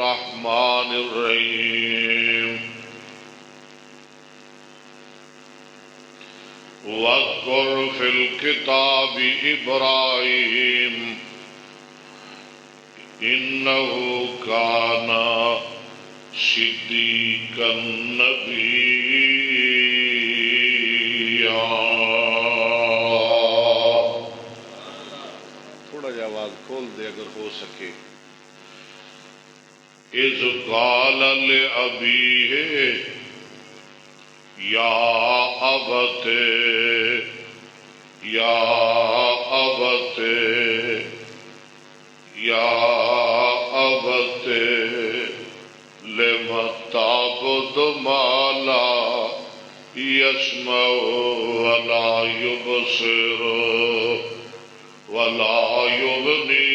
الرحمن الرحیم واذکر فی الکتاب ابراہیم انہ کان صدیقا نبیّا۔ تھوڑا جا آواز کھول دے اگر ہو سکے۔ اذ قال لأبیہ یا ابت یا ابت یا ابت لم تعبد ما لا يسمع ولا يبصر ولا يغني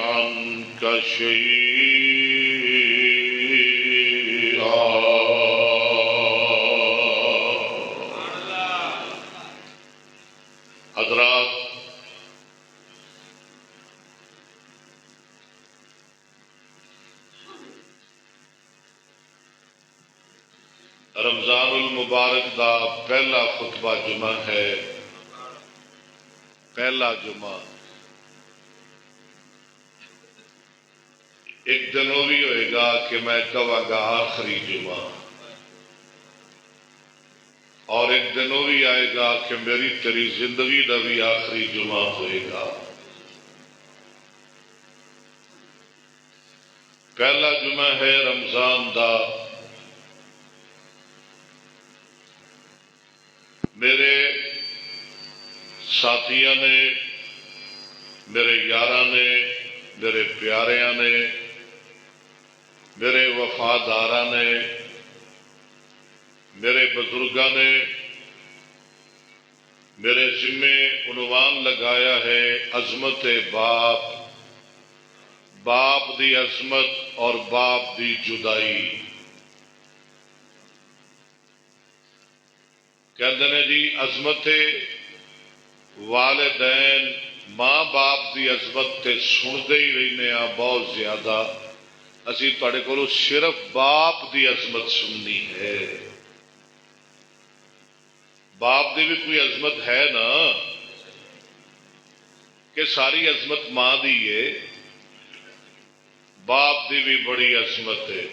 عنك شيئا۔ حضرات، رمضان المبارک دا پہلا خطبہ جمعہ ہے، پہلا جمعہ۔ ایک دن وہ بھی ہوئے گا کہ میں کہوں گا آخری جمعہ، اور ایک دن وہ بھی آئے گا کہ میری تیری زندگی دا بھی آخری جمعہ ہوئے گا۔ پہلا جمعہ ہے رمضان دا۔ میرے ساتھیاں نے، میرے یاراں نے، میرے پیاریاں نے، میرے وفاداراں نے، میرے بزرگاں نے میرے ذمے عنوان لگایا ہے عظمت باپ، باپ دی عظمت اور باپ دی جدائی۔ کہتے ہیں جی عظمت والدین ماں باپ دی عظمت تے سنتے ہی رہنے ہاں بہت زیادہ، اسی تواڈے کولوں صرف باپ دی عظمت سننی ہے۔ باپ دی بھی کوئی عظمت ہے نا، کہ ساری عظمت ماں دی ہے؟ باپ دی بھی بڑی عظمت ہے۔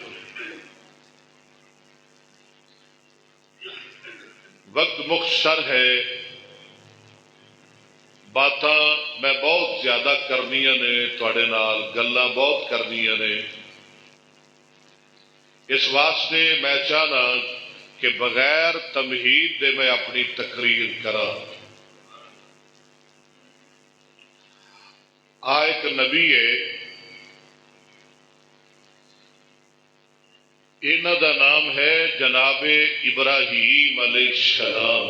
وقت مختصر ہے، باتاں میں بہت زیادہ کرنیاں نے، تواڈے نال گلاں بہت کرنیاں نے، اس واسطے میں چاہنا کہ بغیر تمہید دے میں اپنی تقریر کراں۔ ایک نبی ہے، انہاں دا نام ہے جناب ابراہیم علیہ السلام۔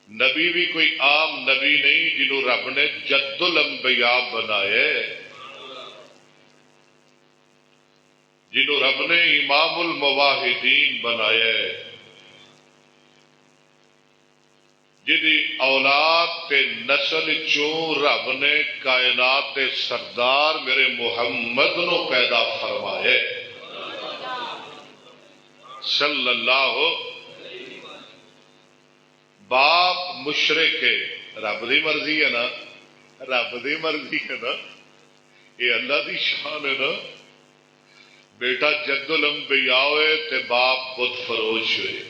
نبی بھی کوئی عام نبی نہیں جنہوں رب نے جد الانبیاء بنایا، جنہوں رب نے امام المواحدین بنایا، جدی اولاد تے نسل چوں رب نے کائنات دے سردار میرے محمد نو پیدا فرمایا صلی اللہ۔ باپ مشرک ہے، رب دی مرضی ہے نا، رب دی مرضی ہے نا، یہ اللہ دی شان ہے نا۔ بیٹا جد الانبیاء ہوئے تے باپ بت فروش ہوئے،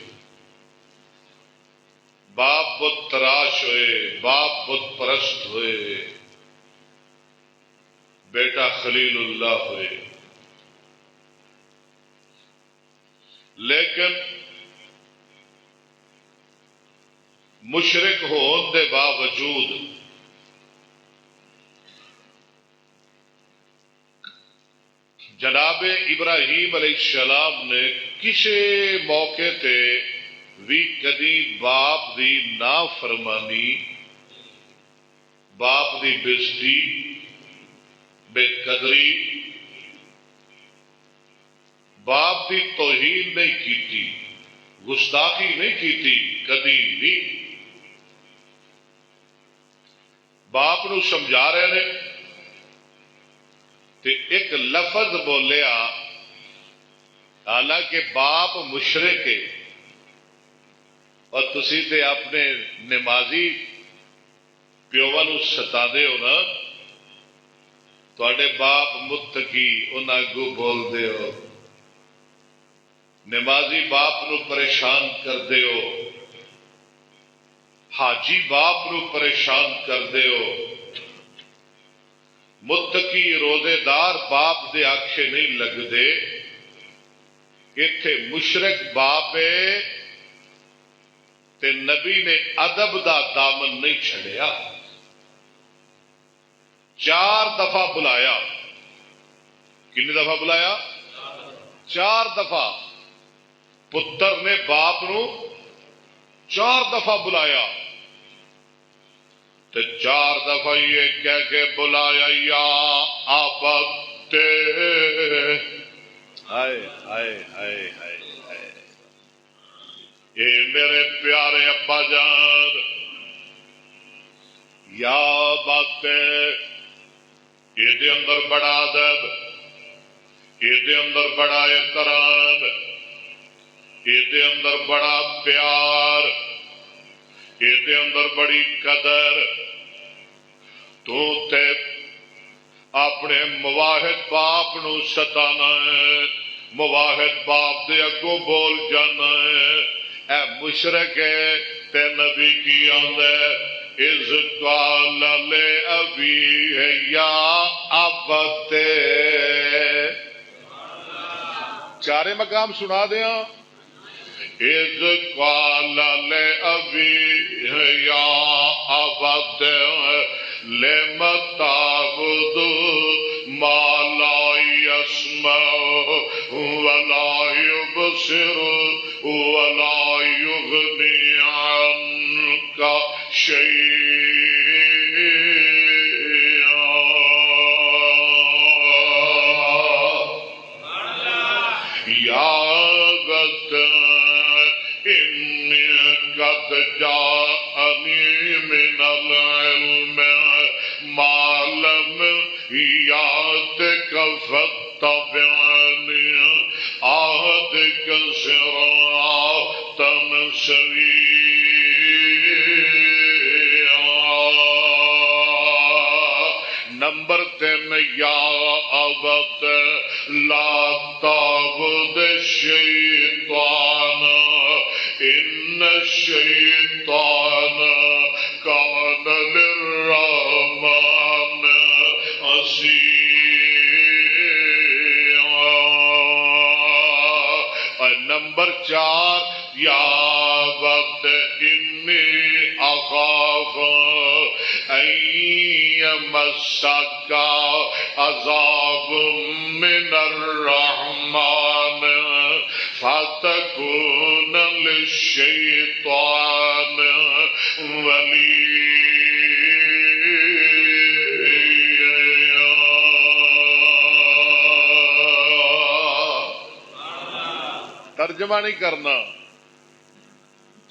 باپ بت تراش ہوئے، باپ بت پرست ہوئے، بیٹا خلیل اللہ ہوئے۔ لیکن مشرک ہون دے باوجود جناب ابراہیم علیہ السلام نے کسی موقع تے بھی کدی باپ دی نافرمانی، باپ دی بےزتی، بے قدری، باپ دی توہین نہیں کیتی، گستاخی نہیں کیتی، کدی بھی۔ باپ نو سمجھا رہے ہیں تے ایک لفظ بولیا، حالانکہ باپ مشرک ہے اور تسی تے اپنے نمازی پیوا نو ستاندے ہو نا، تواڈے باپ متقی انہاں اگوں بولدے ہو، نمازی باپ نو پریشان کردے ہو، حاجی باپ نو پریشان کردے ہو، متقی روزے دار باپ دے آکھے نہیں لگدے، ایتھے مشرک باپ ہے تے نبی نے ادب دا دامن نہیں چھڑیا، 4 دفعہ بلایا۔ کتنی دفعہ بلایا؟ 4 دفعہ۔ پتر نے باپ نو 4 دفعہ بلایا، تو 4 دفعہ یہ کہہ کے بلایا، یا آبت، ہائے ہائے ہائے ہائے ہائے، اے میرے پیارے ابا جان، یا بات، یہ دے اندر بڑا ادب، یہ دے اندر بڑا احترام، یہ دے اندر بڑا پیار، یہ دے اندر بڑی قدر۔ تو تے اپنے مواحد باپ نو ستانا ہے، مواحد باپ دے اگوں بول جانا ہے، اے مشرک ہے تے نبی کی آندا اذ قال لأبیہ یا ابت۔ چارے مقام سنا دیاں۔ اذ قال لأبیہ یا ابت لم تعبد ما لا يسمع ولا يبصر ولا يغني عنك شيئا۔ یا بت انی قد جاءنی من العلم ما لم یاتک فاتبعنی اہدک صراطا سویا۔ نمبر 3، یا ابت لا تعبد الشیطان ان الشیطان کان للرحمن عصیا۔ اور نمبر 4، یا ابت انی اخاف ان یمسک عذاب من الرحمن فتکون للشیطان ولیا۔ ترجمہ نہیں کرنا،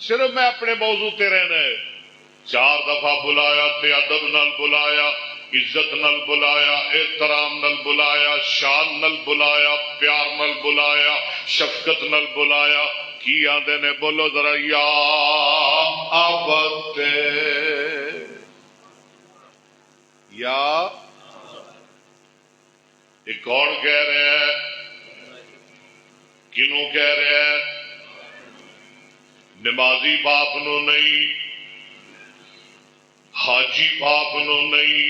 صرف میں اپنے موضوع تے رہنا ہے۔ 4 دفعہ بلایا تے ادب نال بلایا، عزت نال بلایا، احترام نال بلایا، شان نال بلایا، پیار نال بلایا، شفقت نال بلایا۔ کی آندے نے بولو ذرا، یا ابت، یا یہ کون کہہ رہے ہیں؟ کنوں کہہ رہے ہیں؟ نمازی باپ نو نہیں، حاجی باپ نو نہیں،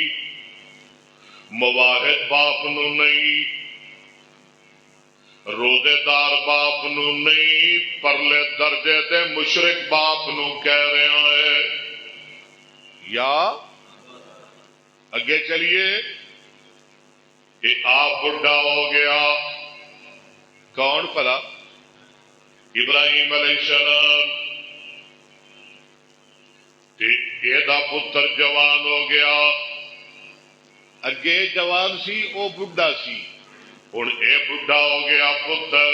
مواحد باپ نو نہیں، روزے دار باپ نو نہیں، پرلے درجے دے مشرک باپ نو کہہ رہے ہیں۔ یا اگے چلیے، یہ آپ بڑھا ہو گیا، کون پلا؟ ابراہیم علیہ السلام، یہ پتر جوان ہو گیا، اگے جوان سی او بڑھا سی، ہوں اے بڑھا ہو گیا، پتر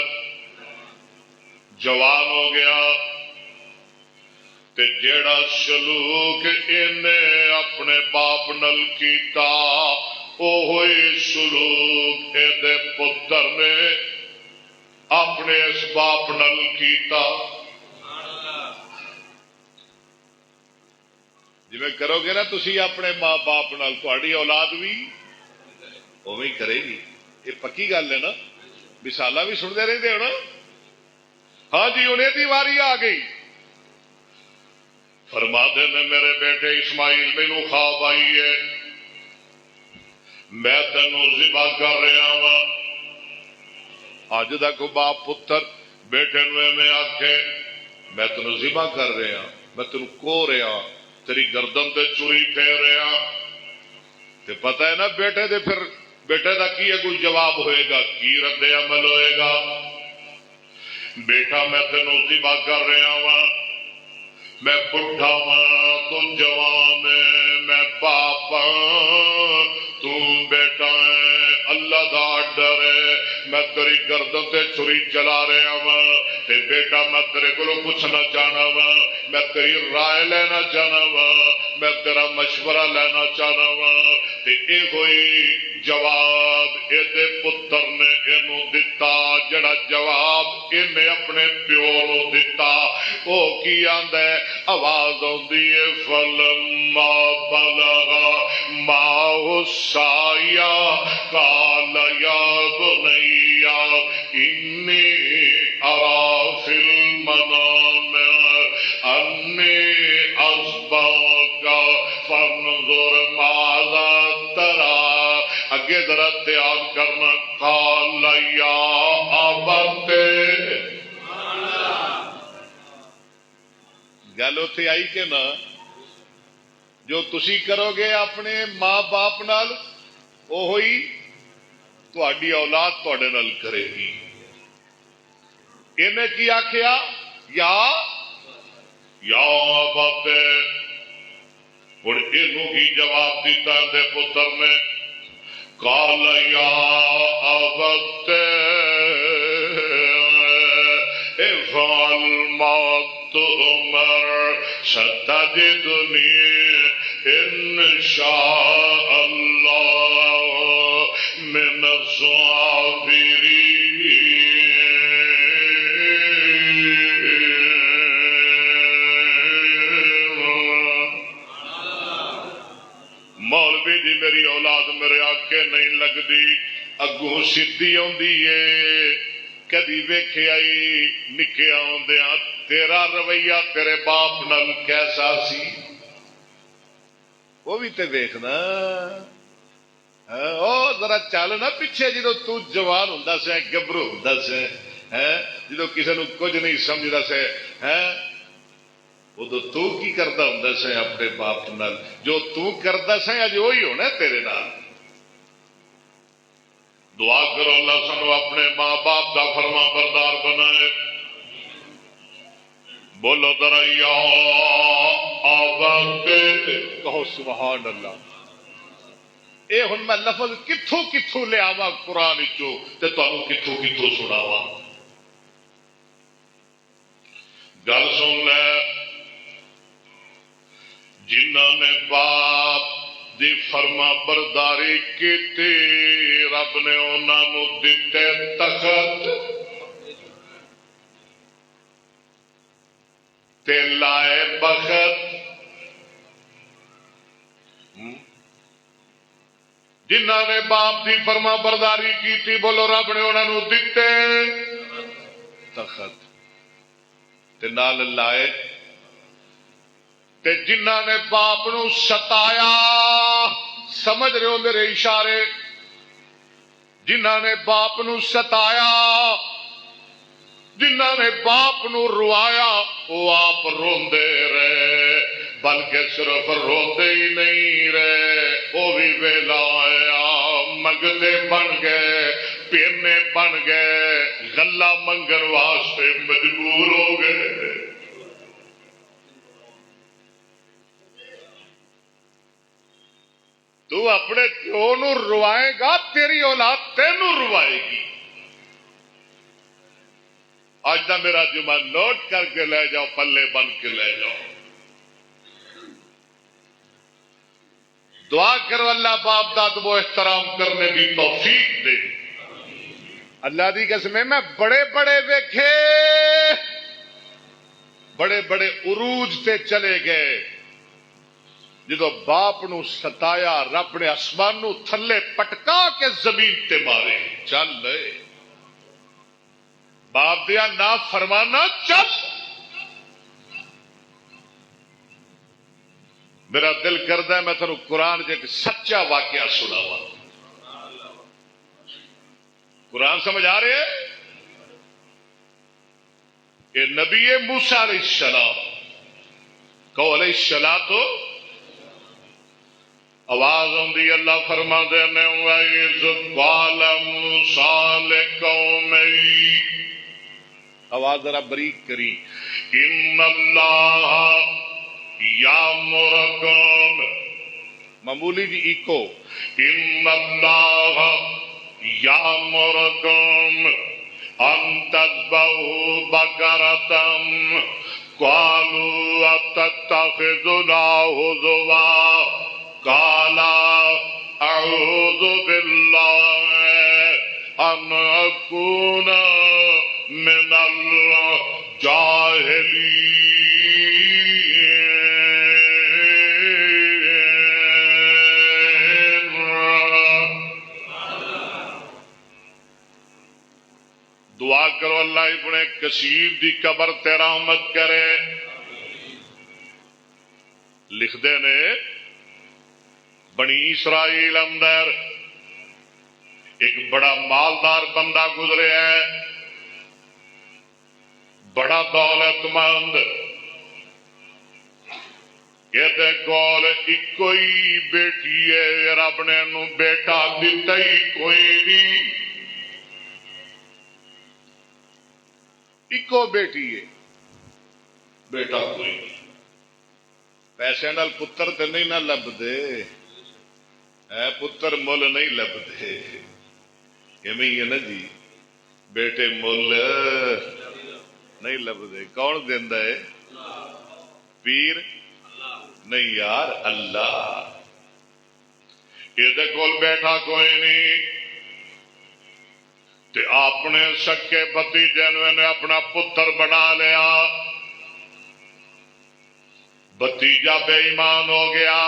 جوان ہو گیا، تے جیڑا سلوک انہیں اپنے باپ نل کیتا اوہی سلوک اے پتر نے اپنے اس باپ نال کیتا. جی کرو گے نا تسی اپنے ماں باپ نال تہاڈی اولاد بھی اوویں ہی کرے گی. یہ پکی گل ہے نا. مثالاں بھی سنتے رہتے ہو نا. ہاں جی انہیں دی واری آ گئی. فرماتے نے میرے بیٹے اسماعیل مینوں خواب آئی ہے میں تینوں ذبح کر رہا وا. اج تک باپ پتر بیٹے نو میں آکھے میں تینوں ذبح کر رہا میں تینوں کوہ رہا تیری گردن تے چوری پھیر رہا. تے پتہ ہے نا بیٹے دے پھر بیٹے دا کی کوئی جواب ہوئے گا کی رد عمل ہوئے گا. بیٹا میں تینوں ذبح کر رہا وا میں بڈھا وا تو جوان ہے میں باپ تو بیٹا ہے اللہ دا ڈر ہے میں تیری گردن تے چھری چلا رہا وا. تے بیٹا میں تیرے کو پوچھنا چاہنا وا میں تیری رائے لینا چاہنا وا میں تیرا مشورہ لینا چاہنا وا. تے اے ہوئی جواب اے پتر نے اینو دتا جڑا جواب انہیں اپنے پیو نو دتا. او کی آندا ہے آواز آندی ہے فلما بلغ معه السعي قال يا بني إني أرى في المنام أني أصبحك فانظر ماذا ترى. اگے ذرا دھیان کرنا. قال يا أبت گل اتنے آئی کہ نہ جو تسی کرو گے اپنے ماں باپ نال اوہی تہاڈی اولاد تہاڈے نال کرے گی. انہیں کی آخیا یا بات ہوں یہ جواب دیتا دے پتر نے قال یا ابت افعل ما تؤمر ستجدنی ان شاء اللہ من الصابرین. مولوی جی میری اولاد میرے آکے نہیں لگتی اگوں سیدھی آندی ہے. کدی ویکھے آئی نکے آندیاں تیرا رویہ تیرے باپ نال کیسا سی وہ بھی تے ویکھنا. او ذرا چل نا پیچھے جدو تو جوان ہوندا سی گبرو ہوندا سی جدو کسی نو کچھ نہیں سمجھدا سی ادو تو کی کردا ہوندا سی اپنے باپ نال جو تو کردا سی اج وہی ہونا تیرے نال. دعا کرو اللہ سانو اپنے ماں باپ دا فرما بردار بنائے. بولو ذرا یا آباد کہو سبحان اللہ. اے ہن میں لفظ کتھوں کتھوں لے آواں قرآن چوں تے تانوں کتھوں کتھوں سناواں. گل سن لے جنہاں نے باپ دی فرما برداری کیتی رب نے انہاں نو دتے تخت تے لائے بخت. جنہاں نے باپ دی فرما برداری کیتی بولو رب نے انہاں نو دتے تخت تے نال لائے. تے جنہاں نے باپ نو ستایا سمجھ رہے ہو میرے اشارے جنہاں نے باپ نو ستایا جنہاں نے باپ نو روایا وہ آپ روندے رہے بلکہ صرف روندے ہی نہیں رہے وہ بھی ویلا آیا منگتے بن گئے پینے بن گئے غلہ منگن واسطے مجبور ہو گئے. تو اپنے پیو نو روائے گا تیری اولاد تینوں روائے گی. آج دا میرا جمعہ نوٹ کر کے لے جاؤ پلے بن کے لے جاؤ. دعا کرو اللہ باپ داد وہ احترام کرنے کی توفیق دے. اللہ دی قسم میں بڑے بڑے ویکھے بڑے بڑے عروج تے چلے گئے جدو باپ نو ستایا رب نے آسمان نو تھلے پٹکا کے زمین تے مارے. چل باپ دیا نہ فرمانا چل. میرا دل کرتا ہے میں تھانوں قرآن ایک سچا واقعہ سناواں. قرآن سمجھ آ رہے ہے؟ کہ نبی موسیٰ علیہ السلام کو علیہ السلام تو آواز آندی اللہ فرما دے نے وَإِذْ قَالَ مُوسَىٰ لِقَوْمِهِ آواز ذرا بریک کری إِنَّ اللَّهَ يَأْمُرُكُمْ معمولی جی ایکو إِنَّ اللَّهَ يَأْمُرُكُمْ أَن تَذْبَحُوا بَقَرَةً قَالُوا أَتَتَّخِذُنَا هُزُوًا قال اعوذ باللہ ان اکون من الجاہلین. دعا کرو اللہ ابن کثیر دی قبر تے رحمت کرے. لکھ دے نے بنی اسرائیل اندر ایک بڑا مالدار بندہ گزرے ہے، بڑا دولت مند. یہ کول ایک ہی بیٹی ہے، رب نے نو بیٹا دتا ہی کوئی نہیں. ایکو بیٹی ہے، بیٹا کوئی نہیں. پیسے نال پتر تے نہیں نہ لبدے، پتر مل نہیں لبدے. ایویں ہی ہے نا جی، بیٹے مل نہیں لبدے. کون دیندا ہے؟ پیر نہیں یار، اللہ. یہ کول بیٹھا کوئی نہیں تے اپنے سکے بھتیجے نے اپنا پتر بنا لیا. بھتیجا بے ایمان ہو گیا.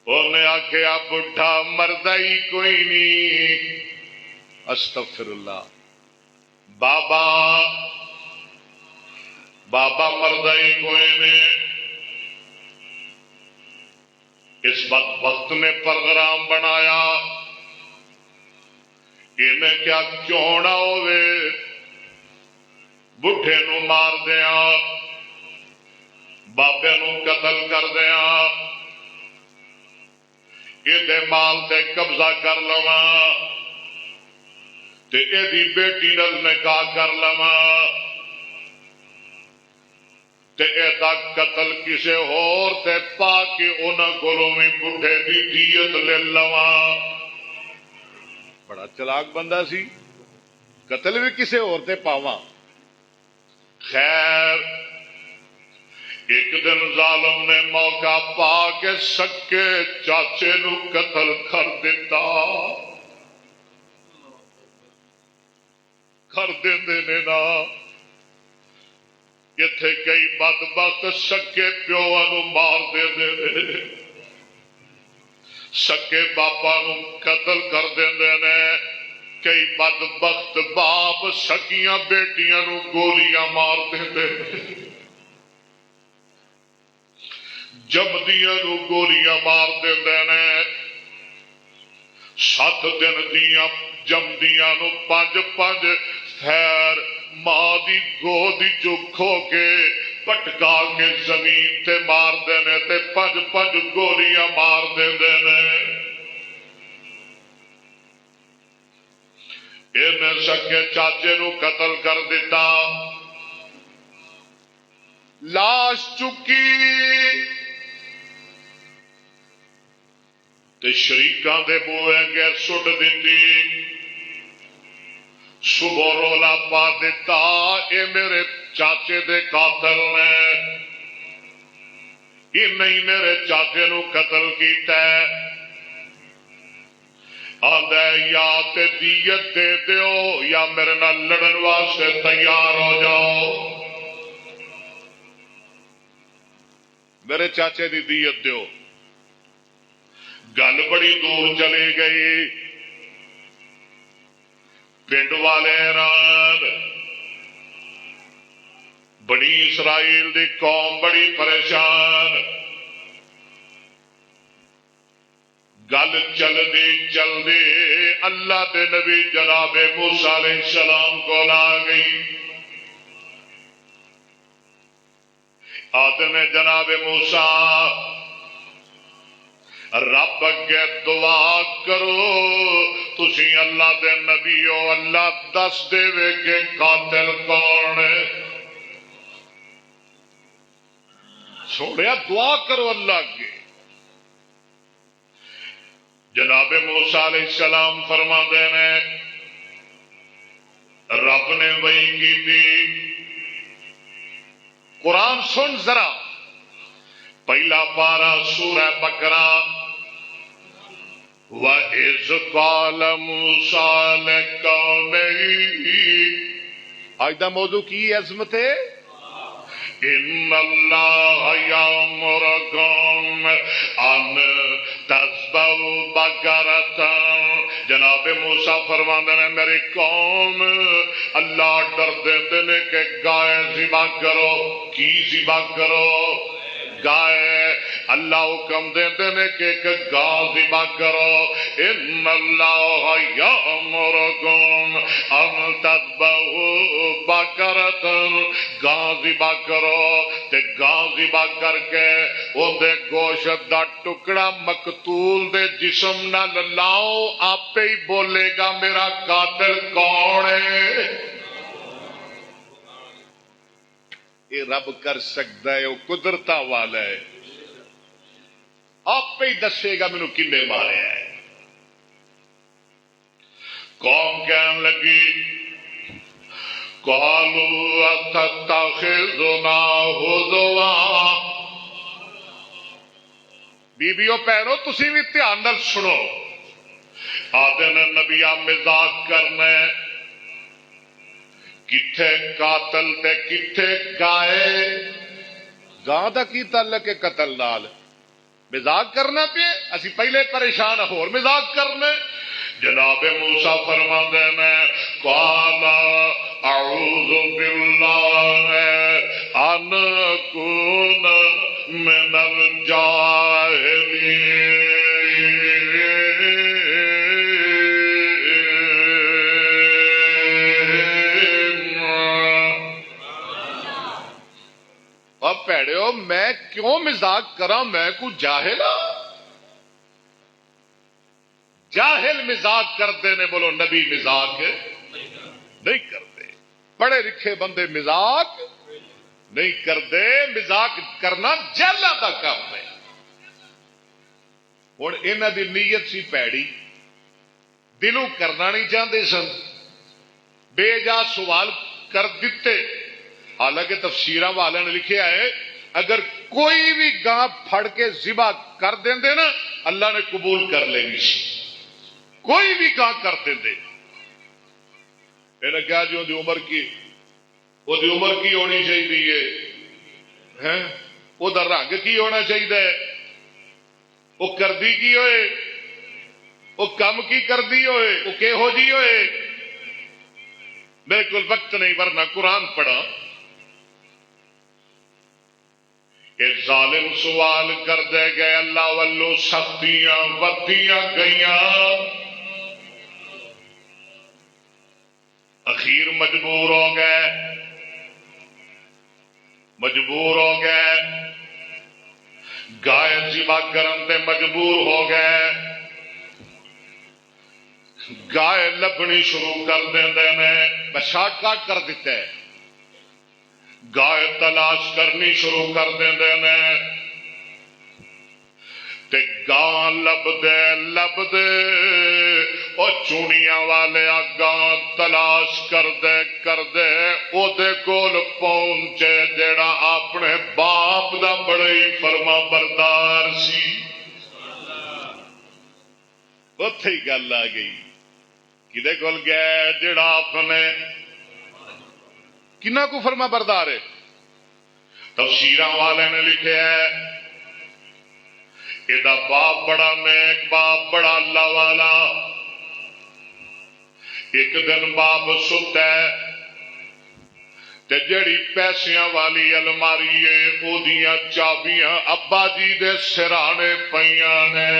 انہیں آخیا بڈھا مردا ہی کوئی نہیں. استغفر اللہ. بابا بابا مردا ہی کوئی نہیں. اس بدبخت نے پروگرام بنایا انہیں کیا کیوں نہ ہوئے بڈھے نو مار دیا، بابے نو قتل کر دیا، یہ مال تے قبضہ کر لواں تے ایدی بیٹی نال نکاح کر لواں تے ایدا قتل کسے ہور تے پا کے انہاں کولوں وی بڈھے دی دیت لے لواں. بڑا چلاک بندہ سی، قتل بھی کسے ہور تے پاواں. خیر ایک دن ظالم نے موقع پا کے سکے چاچے نو قتل کر دیتا. کر دیندے نے نا. اتنے کئی بدبخت سکے پیو نو مار دیندے نے، سکے باپا نو قتل کر دیندے نے. کئی بدبخت باپ سکیاں بیٹیاں نو گولیاں مار دیندے نے، جمدیاں نو گولیاں مار دیندے نے. 7 دن دیاں جمدیاں نو 5 خیر ماں دی گود چو کھو کے پٹکا کے زمین تے مار دینے تے 5 گولیاں مار دیندے نے. انہیں سکے چاچے نو قتل کر دیتا. لاش چکی تے شریکاں دے بوئے گے سٹ دیتی. صبح رولا پا دیتا اے میرے چاچے دے قاتل نے. یہ نہیں میرے چاچے نو قتل کیتا ہے، آندا ہے یا تے دیت دے دیو یا میرے نال لڑن واسطے تیار ہو جاؤ، میرے چاچے دی دیت دیو۔ گل بڑی دور چلی گئی، پنڈ والے حیران، بنی اسرائیل دی قوم بڑی پریشان، گل چلدی اللہ دے نبی جناب موسیٰ علیہ السلام کو آ گئی۔ آتے نے جناب موسیٰ رب اگے دعا کرو، تسی اللہ دے نبی ہو، اللہ دس دے وے کہ قاتل کون ہے، سوڑیا دعا کرو اللہ اگے۔ جناب موسیٰ علیہ السلام فرما دینے رب نے وہی کی تھی، قرآن سن ذرا، پہلا پارا سورہ بقرہ، وَإِذْ قَالَ مُوسَىٰ لِقَوْمِهِ، آج دا موضوع کی عظمت ہے، ان اللہ یامرکم ان تذبحوا بقرۃ، جناب موسیٰ فرماندے نے میری قوم اللہ ڈر دیندے نے کہ گائے ذبح کرو، کی ذبح کرو، گائے، اللہ حکم دیندے نے کہ ایک گاں ذبح کرو، ان اللہ یامرکم ان تذبحوا بقرۃ، گاں ذبح کرو، تے گاں ذبح کر کے اودے گوشت دا ٹکڑا مقتول دے جسم نال لاؤ، آپے ہی بولے گا میرا قاتل کون ہے۔ یہ رب کر سکتا ہے، وہ قدرتا والا ہے، آپ ہی دسے گا مینوں کنے مارے ہے۔ قوم کہنے لگی قالوا اتتخذنا ہزوا، بیبیوں پہنو تسی بھی دھیان نال سنو، آدھے نے نبیہ مزاق کرنا ہے، کتھے قاتل تے کتھے گائے، گاں دا کی تعلق ہے قتل نال، مزاق کرنا پہ اسی پہلے پریشان ہور مزاق کرنے۔ جناب موسیٰ فرما دینا قال اعوذ باللہ ان اکون من الجاہلین، اب پیڑے ہو میں کیوں مزاق کرا، میں کو جاہل ہوں، جاہل مزاق کرتے نے، بولو نبی مزاق نہیں کرتے، پڑھے لکھے بندے مزاق نہیں کرتے، مزاق کرنا جہلاں دا کام ہے۔ ہن انہاں دی نیت سی پیڑی، دلوں کرنا نہیں چاہتے سن، بے جا سوال کر دیتے، حالانکہ تفسیراں والے نے لکھیا ہے اگر کوئی بھی گاں پھڑ کے ذبح کر دیندے نا اللہ نے قبول کر لینی سی، کوئی بھی گاں کر دیندے۔ انہیں کہا جو دی عمر کی، وہ دی عمر کی ہونی چاہیے ہے، وہ دا رنگ کی ہونا چاہیے، وہ کردی کی ہوئے، وہ کم کی کردی ہوئے، وہ کہہو جی ہوئے۔ میرے کو وقت نہیں ورنہ قرآن پڑھا، ایک ظالم سوال کر دے گئے، اللہ والو سختیاں ودیاں گئیاں، اخیر مجبور ہو گئے، گائے ذبح کرن تے مجبور ہو گئے، گائے لبنی شروع کر دیندے نے، بشاکا کر دیتے، گائے تلاش کرنی شروع کر دیندے نے، تے گاں لبدے لبدے او چونیاں والے آگاں تلاش کردے او دے کول پہنچے جڑا اپنے باپ دا بڑا ہی فرما بردار سی. اتے ہی گل آ گئی کدے کول گیا جڑا اپنے کنا کو فرما بردار ہے. تفسیراں والے نے لکھا ہے یہ باپ بڑا نیک باپ بڑا اللہ والا. ایک دن باپ ستا ہے تے جڑی پیسیاں والی الماری ہے او دیاں چابیاں ابا جی دے سرانے پیاں نے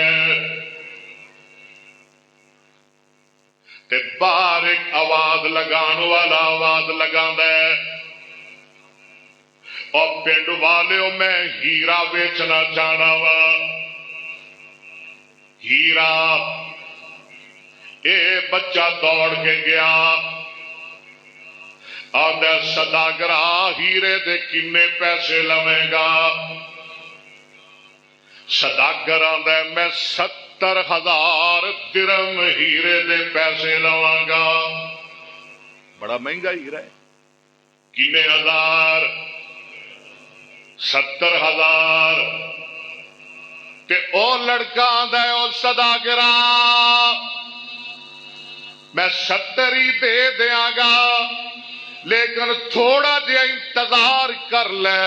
تے باہر ایک آواز لگان والا آواز لگاندا ہے اور پنڈ والے میں ہیرا بیچنا چاہنا وا. ہیرا اے بچہ دوڑ کے گیا آدھا سداگرا ہیرے دے کنے پیسے لویں گا. سداگر آدھا میں 70,000 درم ہیرے دے پیسے لواں گا. بڑا مہنگا ہیرا ہے. کنے ہزار 70,000 تے او لڑکا آندا ہے او سداگرا میں 70 ہی دے دیاں گا لیکن تھوڑا جہا انتظار کر لے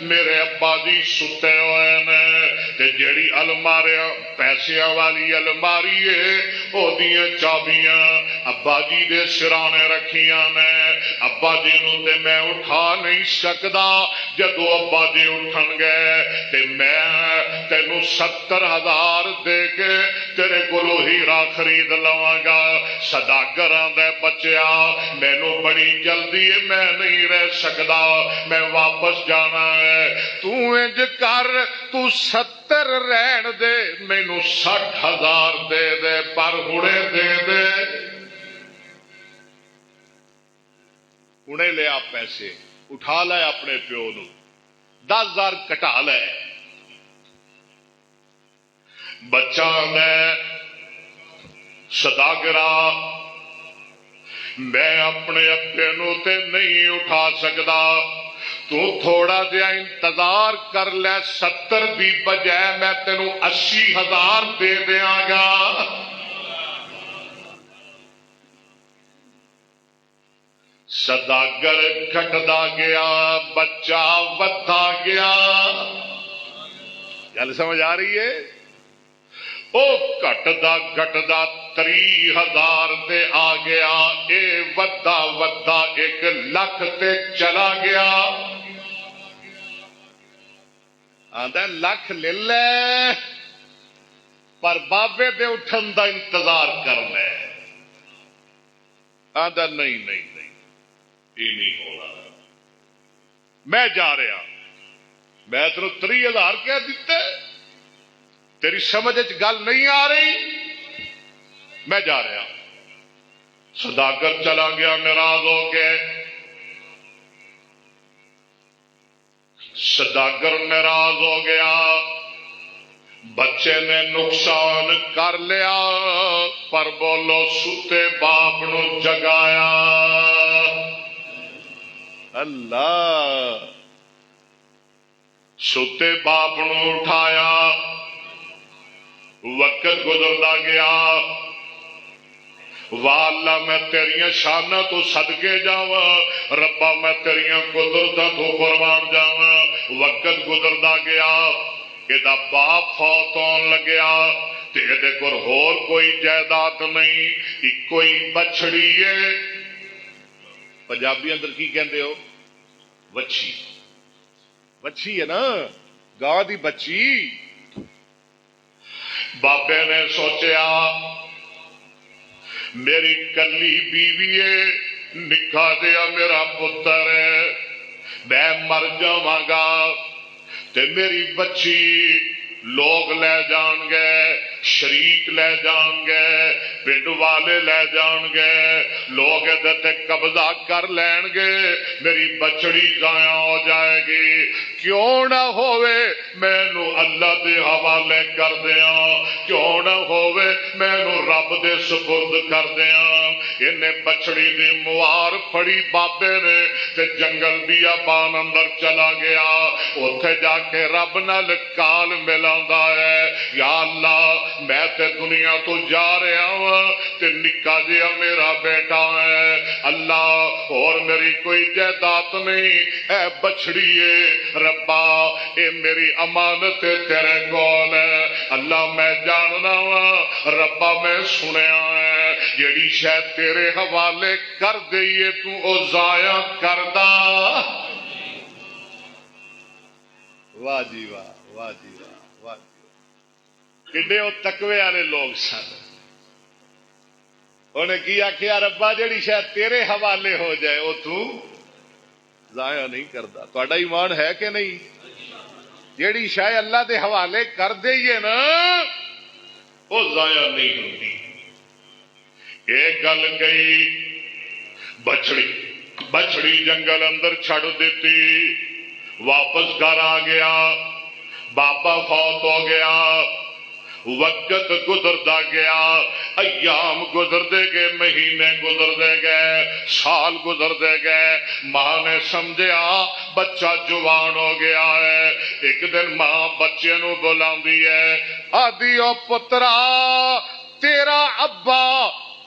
میرے ابا جی ستے ہوئے نے تے جیڑی الماری پیسیاں والی الماری ہے او دیاں چابیاں ابا جی دے سرانے رکھیاں نے. ابا جی نو تے میں اٹھا نہیں سکدا جدو ابا جی اٹھن گئے تے میں تینو 70,000 دے کے تیرے کولو ہیرا خرید لواں گا. سداگر آندا بچیا مینوں بڑی جلدی ہے میں نہیں رہ سکدا میں واپس جانا ہے. تو انج کر تو 70 رہن دے مینوں 60,000 دے دے پر ہنے دے دے. ہنے لیا پیسے اٹھا لے اپنے پیو نو 10,000 کٹا لے. بچہ میں سداگرا میں اپنے ابے نو تے نہیں اٹھا سکدا تو تھوڑا جہا انتظار کر لے 70 دی بجائے میں تینوں 80,000 دے دیاں گا. سداگر گھٹدا گیا بچہ ودا گیا. گل سمجھ آ رہی ہے. او گھٹدا گھٹدا 30,000 تے آ گیا. اے ودا ودا 1 لاکھ تے چلا گیا. آندا لاکھ لے لے پر بابے دے اٹھن دا انتظار کر لے. آندا نہیں نہیں نہیں یہ نہیں ہونا میں جا رہا. میں تینوں 30,000 کہہ دیتے تیری سمجھ گل نہیں آ رہی میں جا رہا. سداگر چلا گیا ناراض ہو کے. سداگر ناراض ہو گیا. بچے نے نقصان کر لیا پر بولو ستے باپ نو جگایا. اللہ ستے باپ نو اٹھایا. وقت گزرتا گیا. والا میں تیریاں شانہ تو صدقے جاواں ربا میں تیریاں قدرتاں تو قربان جاواں. وقت گزرتا گیا. یہ باپ فوت ہون لگیا تے دے کول ہور کوئی جائیداد نہیں. ایکو ہی بچڑی ہے. پنجابی اندر کی کہندے ہو وچھی. وچھی ہے نا گاں دی بچی. بابے نے سوچیا میری کلی بیوی ہے نکا دیا میرا پتر ہے میں مر جاواں گا تے میری بچی لوگ لے جان گے شریک لے جان گے پنڈ والے لے جان گے لوگ ادھر قبضہ کر لین گے میری بچڑی ضائع ہو جائے گی. کیوں نہ ہوئے مینو اللہ دے حوالے کر دیاں، کیوں نہ ہوئے مینو رب دے سپرد کر دیاں۔ انہیں بچڑی دی موار پھڑی بابے نے تے جنگل بیابان اندر چلا گیا، اوتھے جا کے رب نال کال ملاندا ہے، یا اللہ میں تے دنیا تو جا رہا ہوں تے نکا جیا میرا بیٹا ہے، اللہ اور میری کوئی جائیداد نہیں، اے بچڑیے ربا اے میری امانت تیرے کول ہے، اللہ میں جاننا وا ربا میں سنیا ہے جیڑی شاید تیرے حوالے کر دئیے تو او ضائع کردا۔ واہ جی واہ، واہ جی واہ، واہ جی واہ، کڈے او تقوی والے لوگ سن۔ انہیں کی آخیا ربا جیڑی شاید تیرے حوالے ہو جائے وہ تو ضائع نہیں کرتا۔ تہاڈا ایمان ہے کہ نہیں؟ جیڑی شاید اللہ دے حوالے کر دئیے نا وہ ضائع نہیں ہوتی۔ ایک گل گئی، بچڑی جنگل اندر چھڑ دیتی، واپس گھر آ گیا، بابا فوت ہو گیا، وقت گزرتا گیا، ایام گزرتے گئے، مہینے گزرتے گئے، سال گزرتے گئے، ماں نے سمجھا بچہ جوان ہو گیا ہے۔ ایک دن ماں بچے نو بلاندی ہے، آدھی او پترا تیرا ابا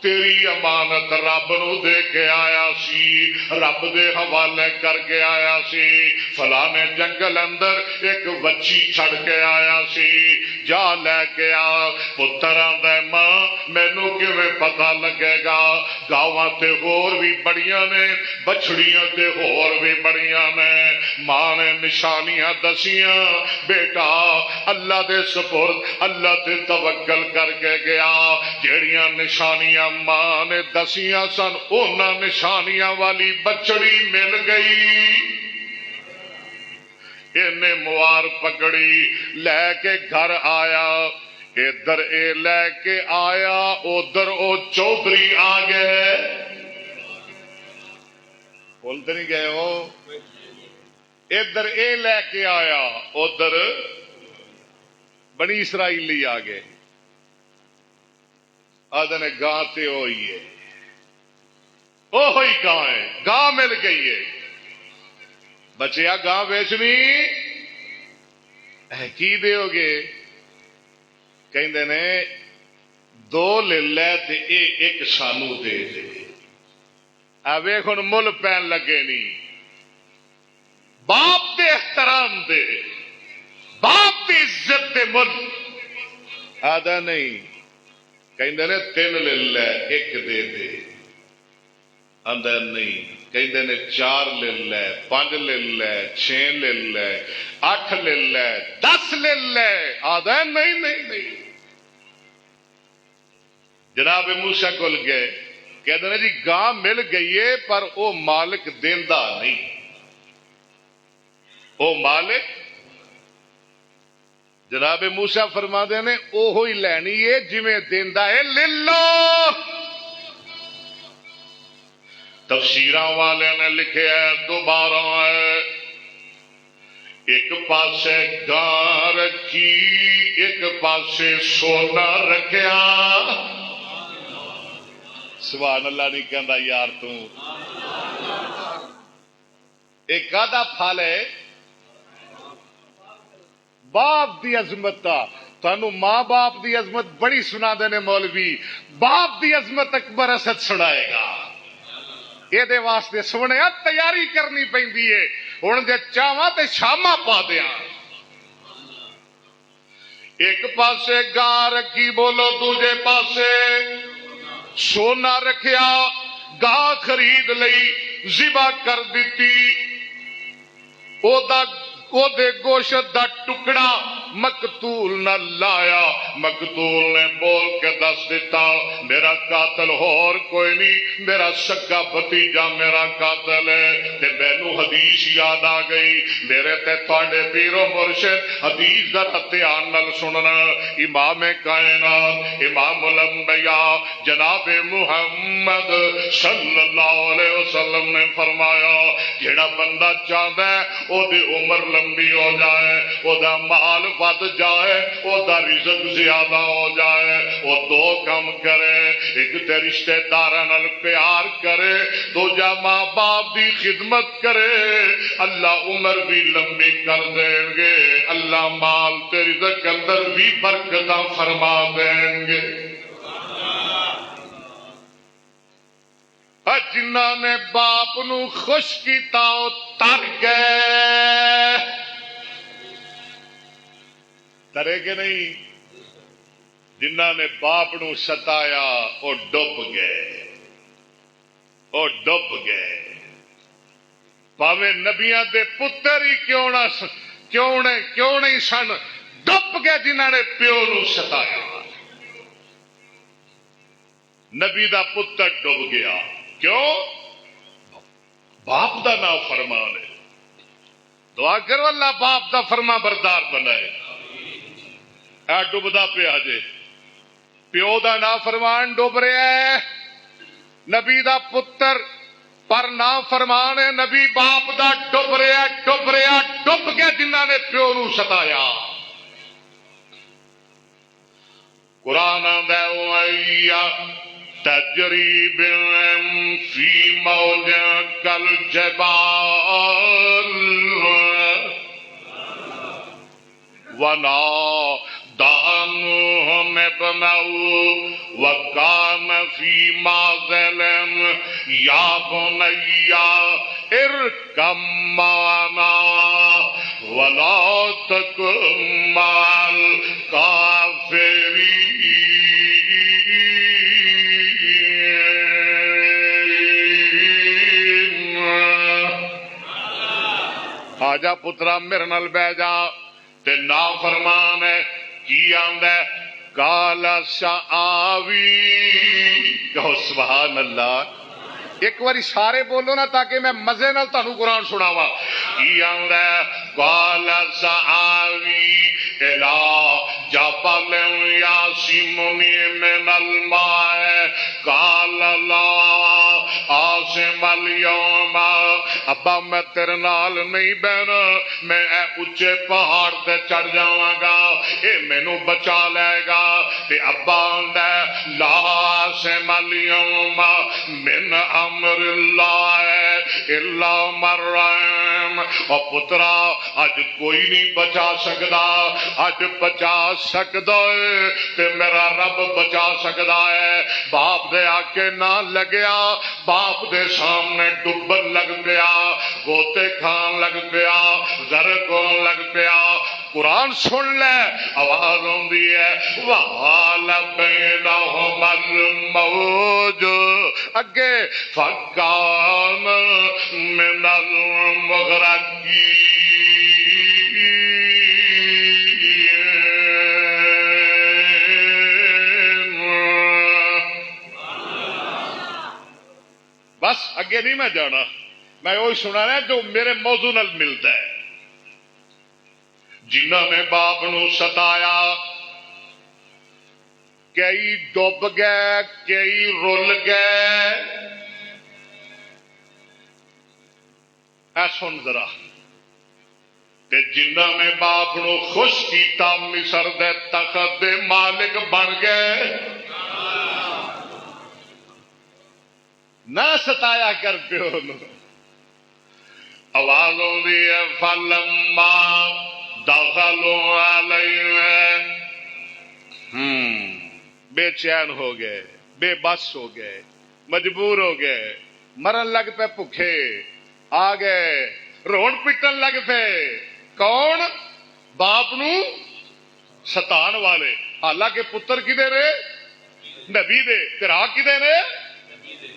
تیری امانت رب نو دے کے آیا سی، رب دے حوالے کر کے آیا سی، فلانے جنگل اندر ایک بچی چھڑ کے آیا سی، جا لے کے آ۔ پتر آندا ہے ماں مینوں کیویں پتہ لگے گا، گاواں تے ہور بھی بڑیاں نے، بچڑیاں تے ہور بھی بڑیاں نے۔ ماں نے نشانیاں دسیاں، بیٹا اللہ دے سپرد اللہ تے توکل کر کے گیا، جیڑیاں نشانیاں ماں نے دسیاں سن اونا نشانیاں والی بچڑی مل گئی۔ انہیں موار پکڑی لے کے گھر آیا، ادھر اے لے کے آیا، ادھر او چودھری آ گئے۔ بولتے نہیں گئے ہو؟ ادھر اے لے کے آیا، ادھر بنی اسرائیلی آ گئے۔ آدھے گاں تے ہوئی ہے، اوہی گاں ہے، گاں مل گئی ہے۔ بچیا گاں بیچنی کی دیو گے؟ کہندے نے دو لے لے تے ایک سانو دے دے۔ آ ویکھ ہن مل پین لگے نہیں، باپ دے احترام دے، باپ دی عزت دے مل۔ آدھا نہیں، کہندے نے تین لے لے ایک دے دے۔ اندر نہیں، کہندے نے چار لے لے، پانچ لے لے، چھ لے لے، 8 لے لے، 10 لے لے۔ آدھا نہیں نہیں نہیں۔ جناب موسیٰ کول گئے، کہتے ہیں جی گاں مل گئی ہے پر او مالک دیندا نہیں، او مالک جناب موسیٰ فرما دے نے اوہو ہی لینی ہے جویں دیندا ہے، لے لو۔ تفسیراں والے نے لکھے ہے دوبارہ ہے، ایک پاسے گاں رکھی ایک پاسے سونا رکھیا۔ سبحان اللہ نہیں کہندا یار تو ایک آدھا پھل ہے باپ دی عظمت دا۔ تانوں ماں باپ دی عظمت بڑی سنا دینے مولوی، باپ دی عظمت اکبر اسد سنائے گا۔ یہ دے واسطے سونے تیاری کرنی پیندی ہے، ہن جے چاواں تے شاماں پا دیاں۔ ایک پاسے گاں رکھی، بولو دوجے پاسے سونا رکھیا، گاں خرید لئی، ذبح کر دیتی، او دے گوشت دا ٹکڑا مقتول نہ لایا. مقتول نے بول کے دس دیتا میرا قاتل اور کوئی نہیں, میرا سکا بھتیجا میرا قاتل ہے. تے مینوں حدیث یاد آ گئی. میرے تے تواڈے پیرو مرشد حدیث ذرا دھیان نال سننا. امام کائنات امام الانبیاء جناب محمد صلی اللہ علیہ وسلم نے فرمایا جڑا بندہ چاہتا ہے او دی عمر لمبی ہو جائے, او دا مال ود جائے, او دا رزق زیادہ ہو جائے, او دو کم کرے. ایک تے رشتہ داراں نال پیار کرے, دوجا ماں باپ دی خدمت کرے. اللہ عمر بھی لمبی کر دیں گے, اللہ مال تے رزق اندر بھی برکتاں فرما دیں گے. جنہاں نے باپ نو خوش کیتا او تر گئے. ترے کہ نہیں؟ جنہاں نے باپ نو ستایا او ڈب گئے, او ڈب گئے. پاوے نبیاں دے پتر ہی کیوں نہیں سن, ڈب گئے جنہاں نے پیو نو ستایا. نبی دا پتر ڈب گیا. کیوں؟ باپ دا نام فرمان ہے. دعا کرو اللہ باپ دا فرما بردار بنائے. اے ڈبدا پیا جے, پیو دا نام فرمان ڈب رہا ہے. نبی دا پتر پر نام فرمان ہے. نبی باپ دا ڈب رہا, ڈب گیا جنہاں نے پیو نو ستایا. قرآن آندا ہے تجری بهم فی موج کالجبال وناداهم ابنوا وكان في معزل يا بني اركب معنا ولا تكن مع الكافرين. آجا پترا میرے نال بہ جا. تے نا فرمان ہے کی آندا ہے کالا سآوی. کہو سبحان اللہ. ایک باری سارے بولو نا تاکہ میں مزے نال تانوں قرآن سناواں. کی آندا ہے کالا سآوی الی جبل یعصمنی من الماء قال لا عاصم اليوم. ابا میں تیرے نال نہیں بہنا, میں اے اچے پہاڑ تے چڑھ جاواں گا, اے مینوں بچا لے گا. تے ابا آندا لا عاصم اليوم من امر اللہ الا من رحم. او پترا اج کوئی نہیں بچا سکدا, اج بچا سکدا ہے تے میرا رب بچا سکدا ہے. باپ دے آکے نہ لگیا, باپ دے سامنے ڈبن لگ پیا, گوتے کھان لگ پیا, زر کون لگ پیا. قرآن سن لے, آواز ہوندی ہے وحال بینہم الموج اگے فکان من المغرقین. بس اگے نہیں میں جانا, میں وہی سنا رہا جو میرے موضوع نال ملتا ہے. جنہوں نے باپ نو ستایا کئی ڈب گئے, کئی رل گئے. اے سن ذرا. تے جنہوں نے باپ نو خوش کیتا مصر دے تخت دے مالک بن گئے. نہ ستایا کر پیو نو. آواز ہوندی ہے فلما دخلوا علیہ, بے چین ہو گئے, بے بس ہو گئے, مجبور ہو گئے, مرن لگ پہ بھوکے, آ گئے رون پٹن لگ پہ. کون؟ باپ نو ستان والے. حالانکہ پتر کدے رے؟ نبی دے. تیرا کدے نے؟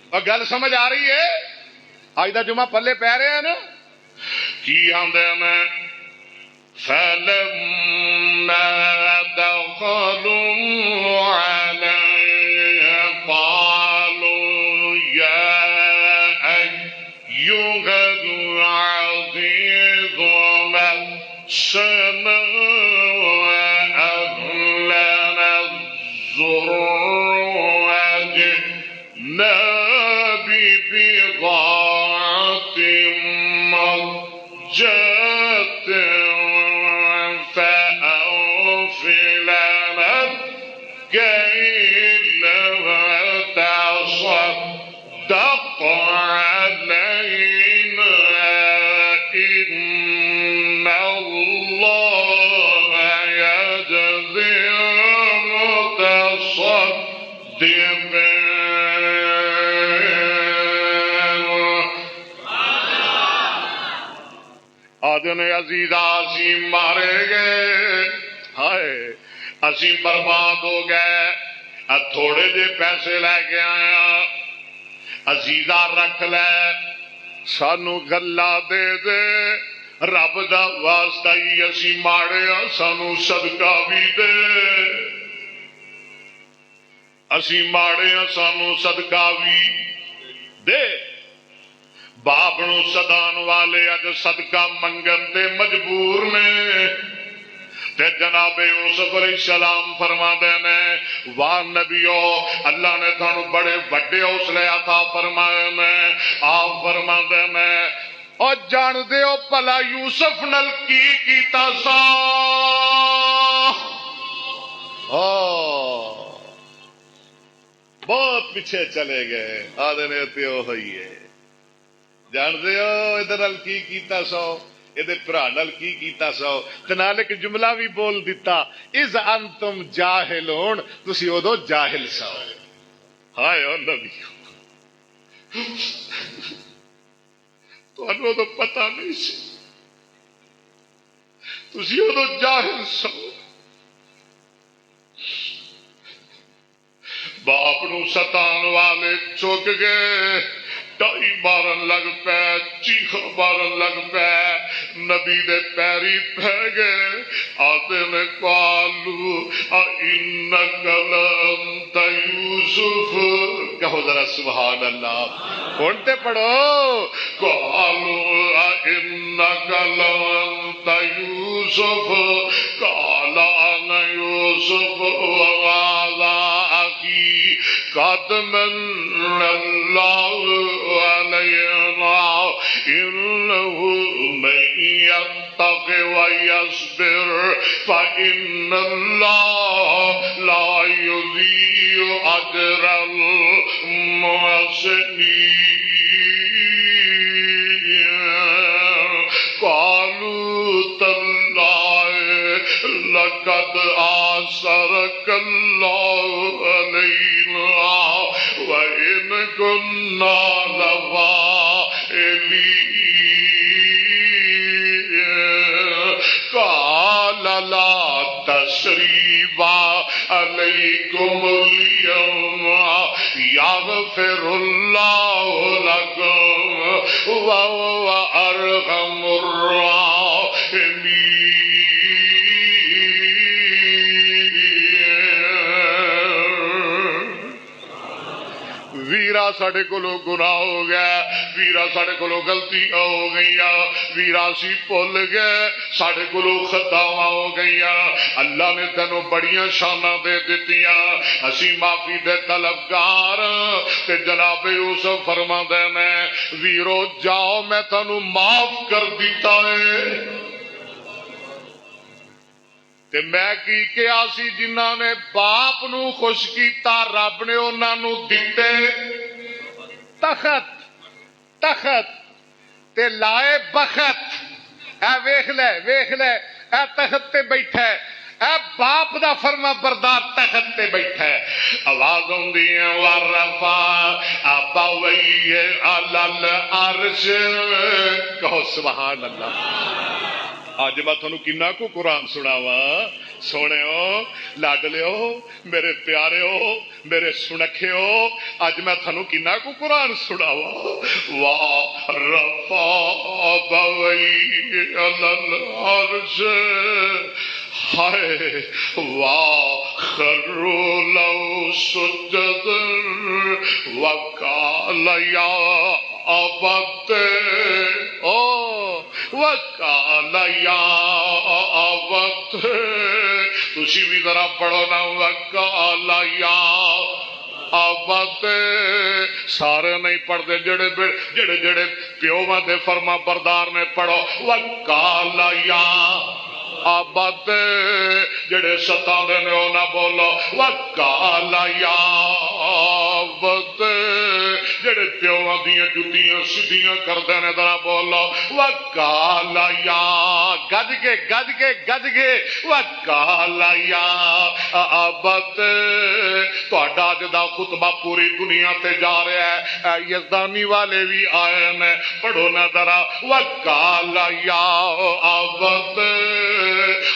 اور گل سمجھ آ رہی ہے؟ آج دا جمعہ پلے پہ رہے ہیں نا. کی آندے نے فلم دخلوا عليه قالوا يا أيها العزيز مسنا وأهلنا الضر وجئنا ببضاعة مزجاة فأوف لنا الكيل وتصدق علينا إن الله يجزي المتصدقين. آدھے عزیزہ اسی مارے گئے، ہائے اسی برباد ہو گئے، تھوڑے جے پیسے لے کے آیا، عزیزہ رکھ لے، سانو گلا دے دے، رب دا واسطہ ہی اسی ماڑے ہاں، سانو صدقہ بھی دے، اسی ماڑے ہاں، سانو صدقہ بھی دے۔ باپ نو سدان والے اج صدقہ منگن تے مجبور نے، تے جناب یوسف علیہ السلام فرماندے نے واہ نبیو اللہ نے تھانو بڑے بڑے حوصلے عطا فرمائے نے۔ آپ فرماندے نے او جان دے او پلا یوسف نال کی کیتا سا، بہت پیچھے چلے گئے، آدھے نے تے او ہوئی ہے، جان دے ہو ادھر نال کی کیتا سو، ادھر بھرا نال کی کیتا سو، تے نال ایک جملہ بھی بول دیتا اذ انتم جاہلون، تسی ادو جاہل سو۔ ہائے او نبی تانوں تو پتہ نہیں سی، تسی ادو جاہل سو۔ باپ نو ستان والے چک گئے، ٹائی مارن لگ پے، چیخ مارن لگ پے، نبی دے پیری پہ گئے، آتے نے قالو اِنَّكَ لَأَنْتَ یوسف، کہو ذرا سبحان اللہ، کونتے پڑھو، قالو اِنَّكَ لَأَنْتَ یوسف قال أَنَا یوسف وَهَذَا أَخِي قَدْ مَنَّ اللَّهُ عَلَيْنَا إِنَّهُ مَن يَتَّقِ وَيَصْبِرْ فَإِنَّ اللَّهَ لَا يُضِيعُ أَجْرَ الْمُحْسِنِينَ قَالُوا تَاللَّهِ لَقَدْ آثَرَكَ اللَّهُ عَلَيْنَا وَإِنْ كُنَّا لَفَاعِلِينَ قَالَ لَا تَثْرِيبَ عَلَيْكُمُ الْيَوْمَ يَغْفِرُ اللَّهُ لَكُمْ وَهُوَ أَرْحَمُ الرَّاحِمِينَ۔ ویرا ساڈے کولوں گناہ ہو گیا، ویرا ساڈے کولوں غلطی ہو گئی، ویرا سی بھول گئے، ساڈے کولوں خطاواں ہو گئی، اللہ نے تینوں بڑیاں شاناں دے دتیاں، اسی معافی دے طلبگار۔ تے جناب یوسف فرماندے نے ویرو جاؤ میں تینوں معاف کر دیتا ہے، تے میں کی کیا سی جنہاں نے باپ نو خوش کیتا رب نے انہاں نو دتے تخت، تخت تے لائے بخت، اے ویکھ لے ویکھ لے، اے تخت تے بیٹھا ہے، اے باپ دا فرما بردار تخت تے بیٹھا ہے۔ آواز ہوندی ہے ورفع ابویہ علی العرش، کہو سبحان اللہ۔ آج میں تھانوں کنا کو قرآن سناواں، سوڑیو لاڈلیو میرے پیاریو میرے سنکھیو، آج میں تھانوں کنا کو قرآن سناواں۔ وَرَفَعَ أَبَوَيْهِ عَلَى الْعَرْشِ ہائے وَآخَرُّ لَوْ سُجَّدًا وَقَالَ يَا أَبَتِ وَقَالَ يَا أَبَتِ تسی بھی ذرا پڑھو نا وَقَالَ يَا ابت سارے نہیں پڑھتے جڑے جڑے پیو دے فرما بردار نے پڑھو وَقَالَ يَا ابت جڑے ستا دے نے نہ بولو وَقَالَ يَا ابت جڑے پیو دیاں جتیاں سیدھیاں کردے نے ذرا بولو وَقَالَ يَا گج کے وَقَالَ يَا ابت تہاڈا اج دا خطبہ پوری دنیا تے جا رہا ہے یزدانی والے بھی آئے نے پڑھو نا ذرا وَقَالَ يَا ابت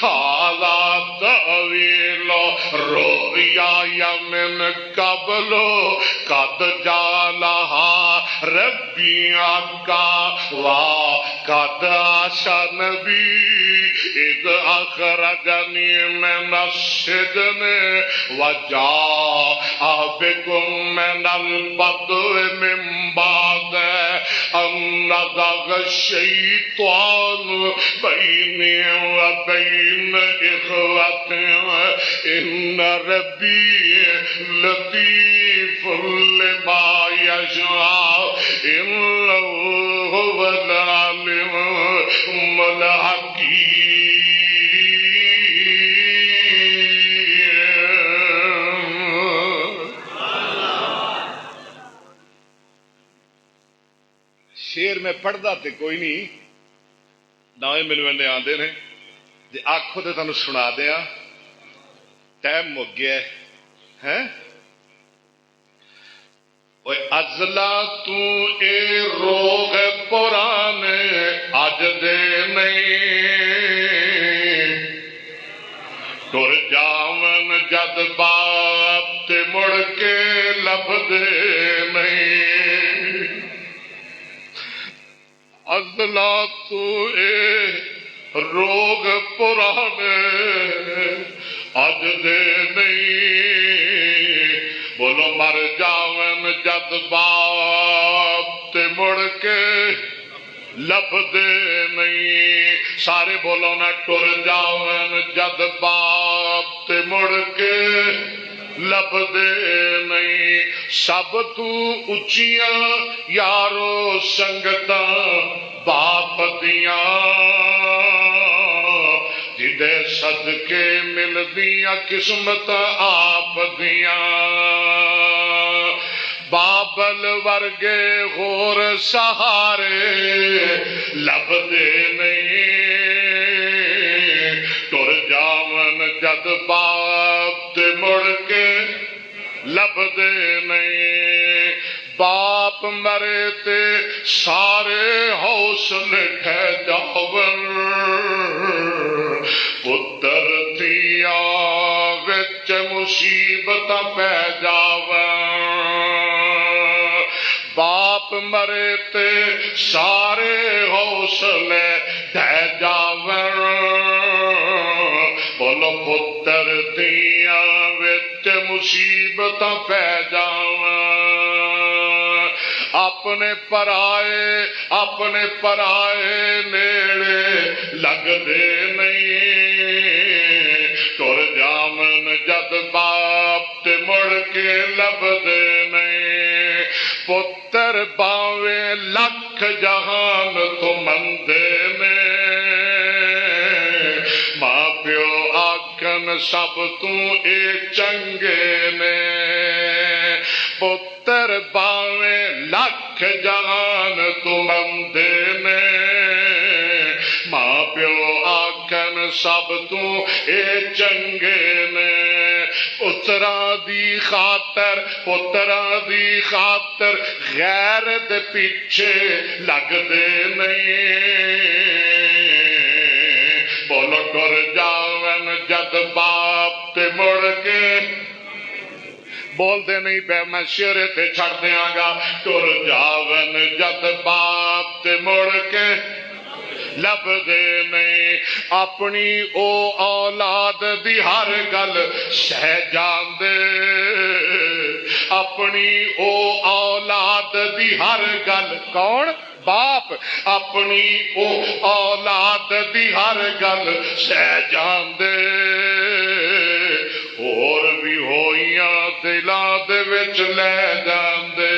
هذا تأويل رؤياي من قبل قد جعلها ربي حقا وقد أرشدني إذ أخرجني من السجن وجاء بكم من البدو من بعد أن نزغ الشيطان بيني وبين إخوتي إن ربي لطيف لما يشاء إنه هو العليم الحكيم شیر میں پڑھدا تے کوئی نہیں نویں ملونے آندے نے جی آخو تو تمہیں سنا دیا ٹائم مک گیا ہے ازلا تو اے روگ پرانے اج دے نہیں ٹر جاون جد باپ تے مڑ کے لب دے نہیں ازلا تو اے روگ پرانے اج دے نہیں بولو مر جاون جد باپ تے مڑ کے لب دے نہیں سارے بولو نا ٹر جاون جد باپ تے مڑ کے لب دے نہیں سب تو اچیاں یارو سنگتاں باپ دیاں جدے صدقے ملدیاں قسمت آپ دیاں بابل ورگے غور سہارے لب دے نہیں ٹر جاون جد باپ تے مڑ کے لب دے نہیں باپ مرے تے سارے حوصلے ٹھہ جاون پتر تھیا وچ مصیبت پہ جاون باپ مرے تے سارے حوصلے ٹھہ جاون بولو پتر تھیا وچ مصیبت پہ جاون اپنے پرائے نیڑے لگ دے نہیں ٹر جاون جد باپ تے مڑ کے لب دے نہیں پتر باویں لکھ جہان تو مندے نے ماں پیو آکھن سب تو اے چنگے نے پتر باویں لکھ جہان تو مندے نے ماں پیو آکھن سب تو اے چنگے نے پترا دی خاطر غیر دے پیچھے لگ دے نہیں بولو ٹر جاون جد باپ تے مڑ کے بول دے نہیں پہ میں شیرے تے چھڑ دیاں گا ٹر جاون جد باپ تے مڑ کے لبدے نہیں، اپنی او اولاد دی ہر گل سہ جاندے، اپنی او اولاد دی ہر گل، کون؟ باپ، اپنی او اولاد دی ہر گل سہ جاندے، اور بھی ہوئیاں دلاں دے وچ لے جاندے،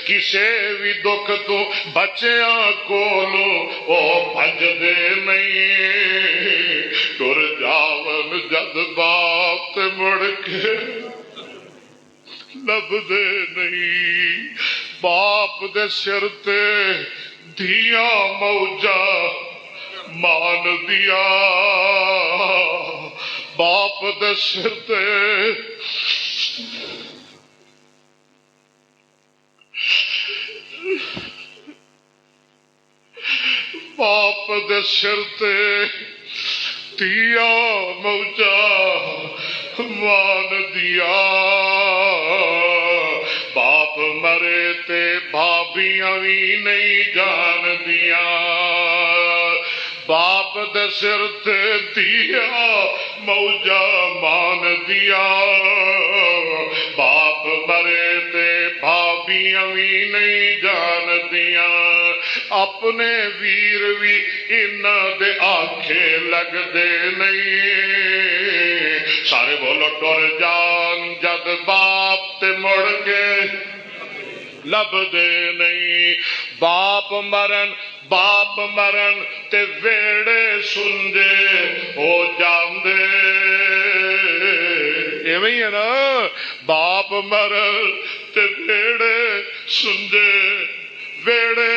کسے بھی دکھ تو بچیاں کولوں او بھجدے نہیں، ٹر جاون جد باپ تے مڑ کے لبدے نہیں، باپ دے سر تے دھیاں موجا مان دیا، باپ دے سر تے باپ دے سر تے دھیا موجا مان دیا، باپ مرے تے بھابیاں بھی نہیں جان دیا، باپ دے سر تے دیا موجا مان دیا، باپ مرے تے بھابیاں بھی نہیں جان دیا، اپنے ویر بھی انہاں دے آنکھے لگ دے نہیں، سارے بولو ٹر جان جد باپ تے مڑ کے لب دے نہیں، باپ مرن تے ویڑے سنجے ہو جاندے، ایویں ہی ہے نا، باپ مرن تے ویڑے سنجے، ویڑے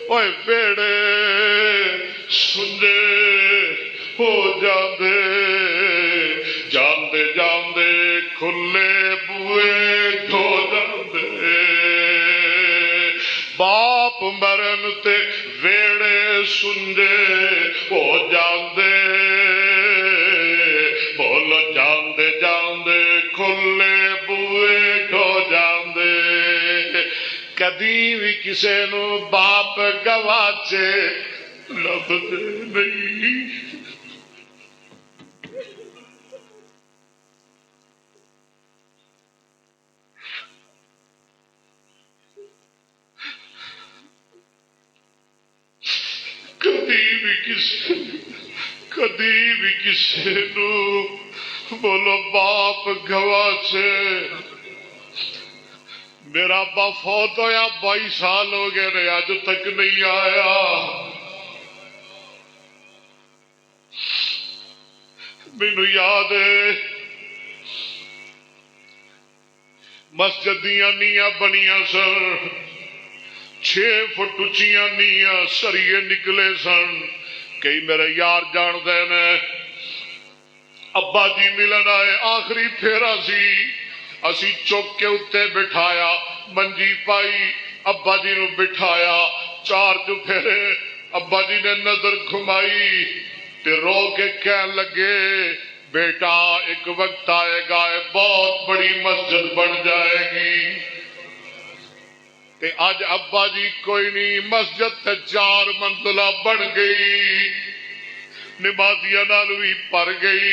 اوے ویڑے سنجے ہو جاندے، جاندے جاندے کھلے بوئے دھو جاندے، باپ مرن تے ویڑے سنجے ہو جاندے، بولو جاندے جاندے کھلے بوئے دھو جاندے، کدی بھی کسے نو باپ گواچے لبدے نہیں، کدی بھی کسے نو بولو باپ گواچے، میرا ابا فوت ہویا 22 سال ہو گئے نے، اج تک نہیں آیا، مینوں یاد ہے مسجد دیاں نیاں بنیاں سن، 6 فٹ اچیاں نیاں، سریے نکلے سن، کئی میرے یار جان دے نے، ابا جی ملن آئے، آخری پھیرا سی، اسی چوک کے اتے بٹھایا، منجی پائی، ابا جی نو بٹھایا، 4 چپھیرے، ابا جی نے نظر گھمائی تے رو کے کہن لگے، بیٹا ایک وقت آئے گا بہت بڑی مسجد بن جائے گی، تے آج ابا جی کوئی نہیں، مسجد تے 4 منزلہ بن گئی، نمازیاں نال بھی پر گئی،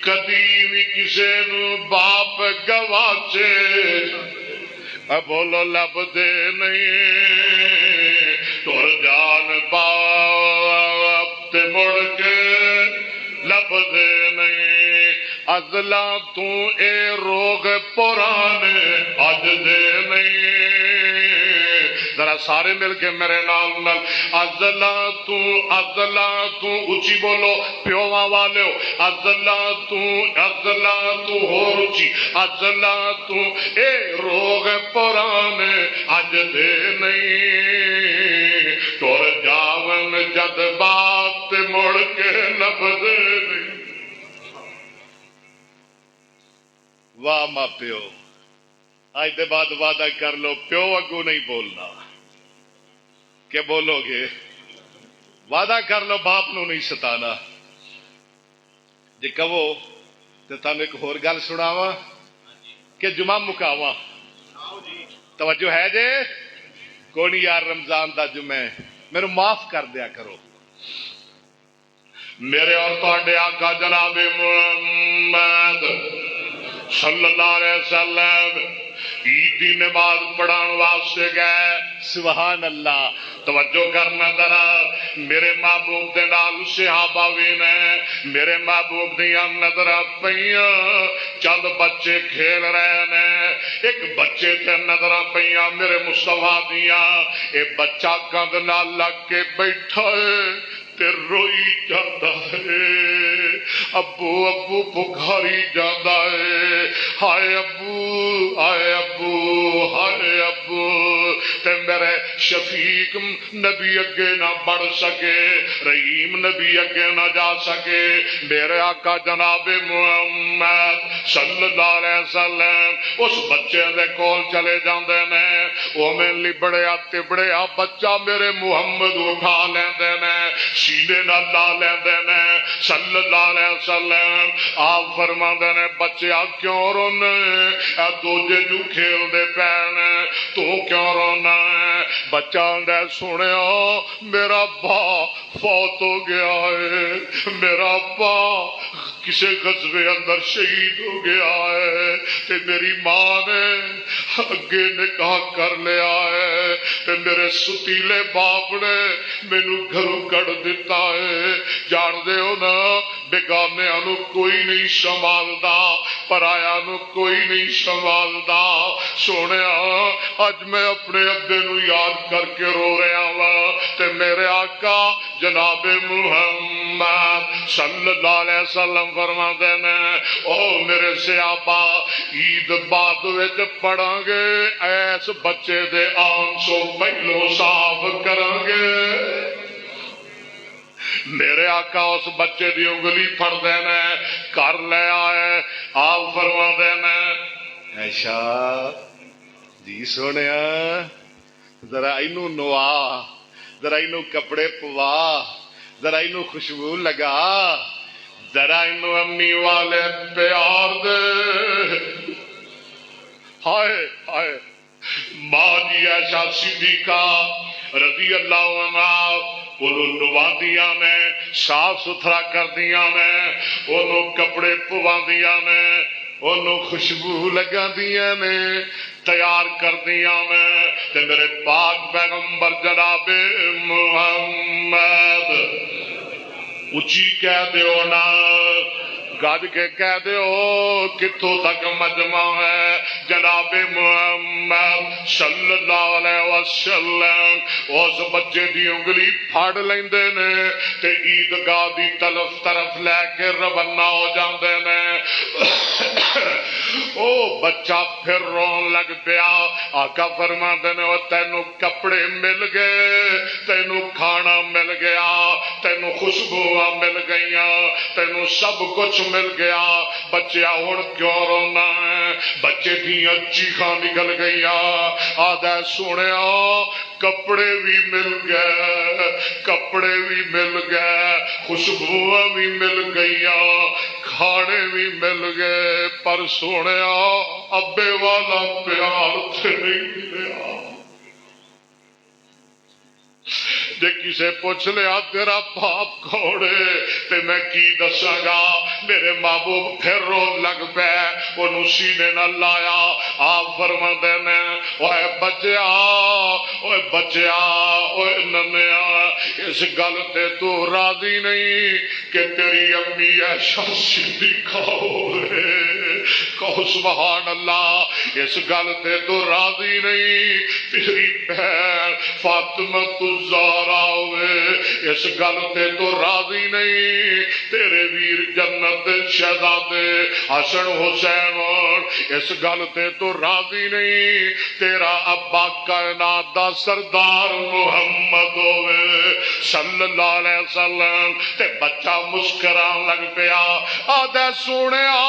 کدی بھی کسے نو باپ گواچے بولو لب دے نہیں، ٹر جان باپ تے مڑ کے لب دے نہیں، ازلا تو اے روگ پرانے اج دے نہیں، ذرا سارے مل کے میرے نال ازلا تو اچھی بولو پیواں والو، ازلا تو ہور اچھی، ازلا تو اے روگ پرانے اج دے نہیں، ٹر جاون جد بات مڑ کے لب دے نہیں، واہ ماں پیو، آج دے بعد وعدہ کر لو پیو اگو نہیں بولنا، کہ بولو گے؟ وعدہ کر لو باپ نو نہیں ستانا، جی کہو تو تم ایک ہور گل سناواں کہ جمعہ مکاواں، توجہ ہے جے؟ کوئی نہیں یار رمضان دا جمعہ میرے معاف کر دیا کرو. میرے اور تواڈے آقا جناب محمد صلی اللہ علیہ وسلم عید کی نماز پڑھان واسطے گئے. سبحان اللہ. توجہ کرنا ذرا. میرے محبوب دے نال صحابہ بھی نے. میرے محبوب دیاں نظر پیاں چند بچے کھیل رہے نے. ایک بچے تے نظر پیاں میرے مصطفیٰ دیاں. اے بچہ کندھ نال لگ کے بیٹھا ہے تے روئی جاتا ہے. ابو ابو پکاری جاتا ہے. ہائے ابو ہائے ابو ہائے ابو. تے میرے شفیق نبی اگے نہ بڑھ سکے, رحیم نبی اگے نہ جا سکے. میرے آقا جناب محمد صلی اللہ علیہ وسلم اس بچے دے کول چلے جاندے نے. او میں لبڑیا تبڑیا بچہ میرے محمد اٹھا لیندے نے, سینے نہ لا لیندے نے. صلی اللہ علیہ وسلم آپ فرماندے نے بچیا کیوں رونا اے دوجے جو کھیل دے پے نے تو کیوں رونا ہے. بچہ آندا سنیا میرا با فوت ہو گیا ہے, میرا با کسی غزوے اندر شہید ہو گیا ہے تے میری ماں نے اگے نکاح کر لیا ہے تے میرے ستیلے باپ نے مینوں گھروں کڈ دیتا ہے. جان دے ہو نا بیگانے نو کوئی نہیں سنبھالدا, پرایا نو کوئی نہیں سنبھالدا. سونیا اج میں اپنے ابے نو یاد کر کے رو رہا وا تے میرے آقا جناب محمد صلی اللہ علیہ وسلم فرماندے نے او میرے صحابہ عید بعد وچ پڑھاں گے ایس بچے دے آنسو پہلو صاف کراں گے. میرے آقا اس بچے دی انگلی پھڑ دے نے کر لے آئے. آپ فرما دے نے ایشا جی سونیا ذرا اینو نوا, ذرا اینو کپڑے پوا, ذرا اینو خوشبو لگا, ذرا اینو امی والے پیار دے. ہائے ہائے ماں جی ایشا صدیقہ رضی اللہ عنہا انہوں نواندیاں نے, صاف ستھرا کردیاں نے, انہوں کپڑے پواندیاں نے, انہوں خوشبو لگاندیاں نے, تیار کردیاں نے. تے میرے پاک پیغمبر جناب محمد اچھی کہہ دیو نا, گج کے کہہ دیو کتوں تک مجمع ہے. جناب محمد صلی اللہ علیہ وسلم اس بچے دی انگلی پھاڑ لیندے نے تے عیدگاہ دی طرف لے کے روانہ ہو جاندے نے. او بچہ پھر رون لگ پیا. آقا فرماندے نے او تینوں کپڑے مل گئے, تینوں کھانا مل گیا, تینوں خوشبوواں مل گئیاں, تینوں سب کچھ مل گیا. بچیا ہن کیوں رونا ہے؟ بچے دیاں چیخاں نکل گئیاں. آدھا سنیا کپڑے بھی مل گئے, کپڑے بھی مل گئے, خوشبوواں بھی مل گئیاں, کھانے بھی مل گئے, پر سنیا ابے والا پیار تے نہیں ملیا. جے کسے پوچھ لیا تیرا باپ کون ہے تے میں کی دساں گا. میرے محبوب پھر رون لگ پے, انہوں سینے نہ لایا. آپ فرماندے نے اوے بچیا, اوے بچیا, اوے ننیا, اس گل تے تو راضی نہیں کہ تیری امی ایشا صدیقہ ہوئے؟ کہو سبحان اللہ. اس گل تے تو راضی نہیں تیری بہن فاطمہ الزہرا ہوئے؟ اس گل تے تو راضی نہیں تیرے ویر جنت شہزادے حسن حسین؟ اس گل تے تو راضی نہیں تیرا ابا کائنات دا سردار محمد ہوئے صلی اللہ علیہ وسلم؟ تے بچہ مسکران لگ پیا. آدھے سنیا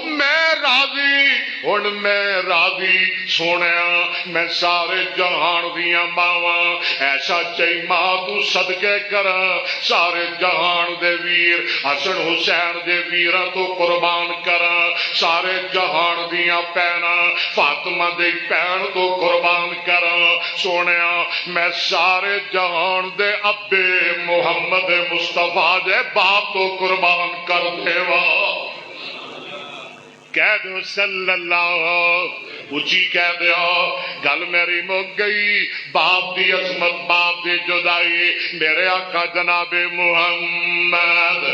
میں راضی ہن میں راضی سونیا میں سارے جہان دیاں ماواں ایسا چاہی ماں تو صدقے کراں سارے جہان دے ویر حسن حسین دے ویراں تو قربان کراں سارے جہان دیاں پینا فاطمہ دی پین تو قربان کراں سونیا میں سارے جہان دے ابے محمد مصطفیٰ دے باپ تو قربان کر دیوا کہہ دو صلی اللہ اچھی کہہ دیا گل میری مک گئی باپ دی عظمت باپ دی جدائی میرے آقا جناب محمد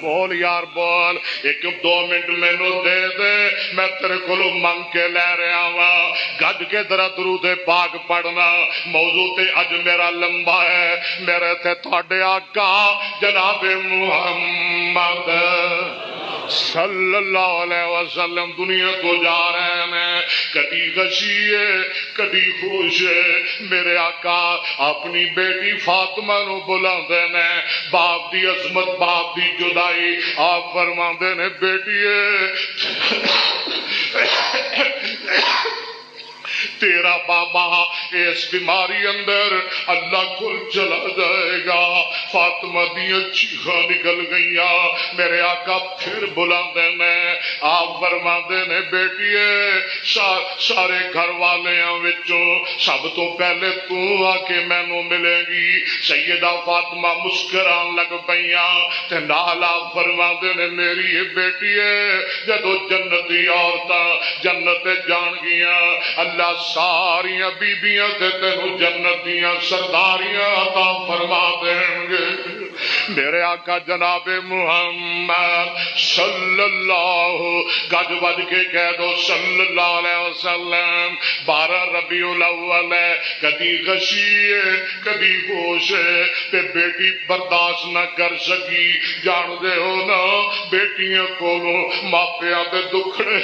بول یار بول ایک دو منٹ مینو دے دے میں تیرے کو منگ کے لے رہا ہوں گج کے ذرا درود پاک پڑھنا موضوع تے اج میرا لمبا ہے میرے تے تھوڑے آقا جناب محمد صلی اللہ علیہ وسلم دنیا کو جا رہے ہیں کدی غشی ہے کدی خوش ہے میرے آقا اپنی بیٹی فاطمہ نو بلاندے نے باپ دی عظمت باپ دی جدائی آپ فرماندے نے بیٹیے تیرا بابا اس بیماری اندر اللہ کل چلا جائے گا فاطمہ دیاں چیخاں نکل گئیاں میرے آقا پھر بلاندے نے آپ فرماندے نے بیٹیے سارے گھر والیاں وچوں سب تو پہلے تو آ کے مینوں ملے گی سیدہ فاطمہ مسکران لگ پیاں تے نال آپ فرماندے نے میری بیٹیے جدو جنتی عورتاں جنت جان گیاں اللہ ساریاں بیبیاں تے تینوں جنت دیاں سرداریاں عطا فرما دیں گے میرے آقا جناب محمد صلی اللہ گج بج کے کہہ دو صلی اللہ علیہ وسلم 12 ربیع الاول ہے کدی غشی ہے کدی ہوش ہے تے بیٹی برداشت نہ کر سکی جان دے ہو نا بیٹیاں کولوں ماپیاں دے دکھڑے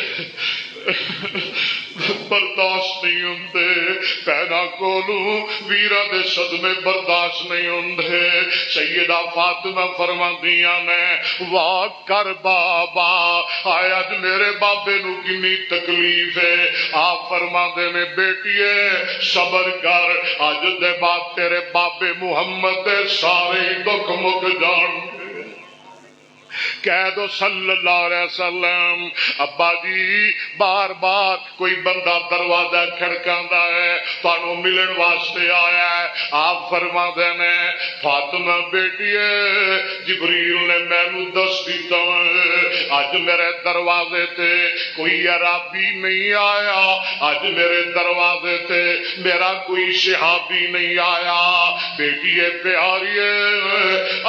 برداشت نہیں ہوندے پینا کولوں ویرا دے صدمے برداشت نہیں ہوندے سیدہ فاطمہ فرماندیاں نے واہ کر بابا آیا اج میرے بابے نو کتنی تکلیف ہے آپ فرماندے نے بیٹیے صبر کر اج دے بعد تیرے بابے محمد دے سارے دکھ مک جان کہہ دو صلی اللہ علیہ وسلم ابا جی بار بار کوئی بندہ دروازہ کھڑکاندا ہے تانوں ملن واسطے آیا ہے آپ فرما دینے فاطمہ بیٹیے جبریل نے مینوں دس دیتا اج میرے دروازے تے کوئی عربی نہیں آیا اج میرے دروازے تے میرا کوئی صحابی نہیں آیا بیٹیے پیاریے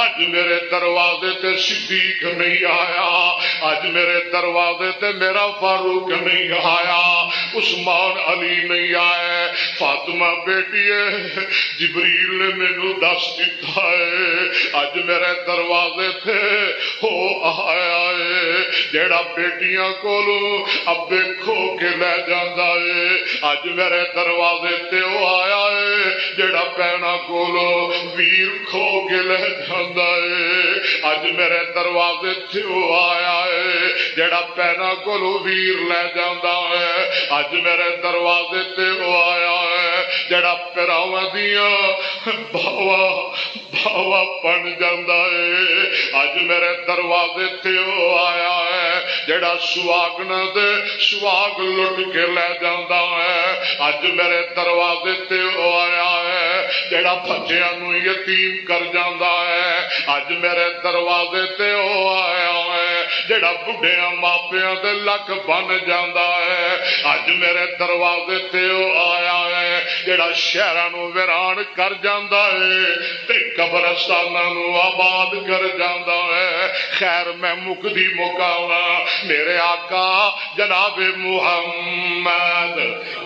اج میرے دروازے تے صدیق نہیں آیا اج میرے دروازے تے میرا فاروق نہیں آیا عثمان علی نہیں آئے فاطمہ بیٹیے جبریل نے مینوں دس دیتا ہے اج میرے دروازے تے ہو آیا ہے جیڑا بیٹیاں کولوں ابے کھو کے لے جاندا ہے اج میرے دروازے تے ہو آیا ہے جیڑا بہنا کولوں ویر کھو کے لے جاندا ہے اج میرے دروازے تے ہو آیا ہے جیڑا بہنا کولوں ویر لے جاندا ہے اج میرے دروازے تے ہو آیا ہے جڑا پراواں دیاں بھاوا بن جاندا ہے اج میرے دروازے تے ہو آیا ہے جڑا سواگنا دے سواگ لٹ کے لے جاندا ہے اج میرے دروازے تے ہو آیا ہے جڑا بچیاں نو یتیم کر جاندا ہے اج میرے دروازے تے ہو آیا ہے جڑا بڈھیاں ماپیاں دے لک بن جاندا ہے اج میرے دروازے تے ہو آیا ہے جڑا شہراں نو ویران کر جاندا ہے تے قبرستاناں نو آباد کر جاندا ہے خیر میں مکدی مکاواں میرے آقا جناب محمد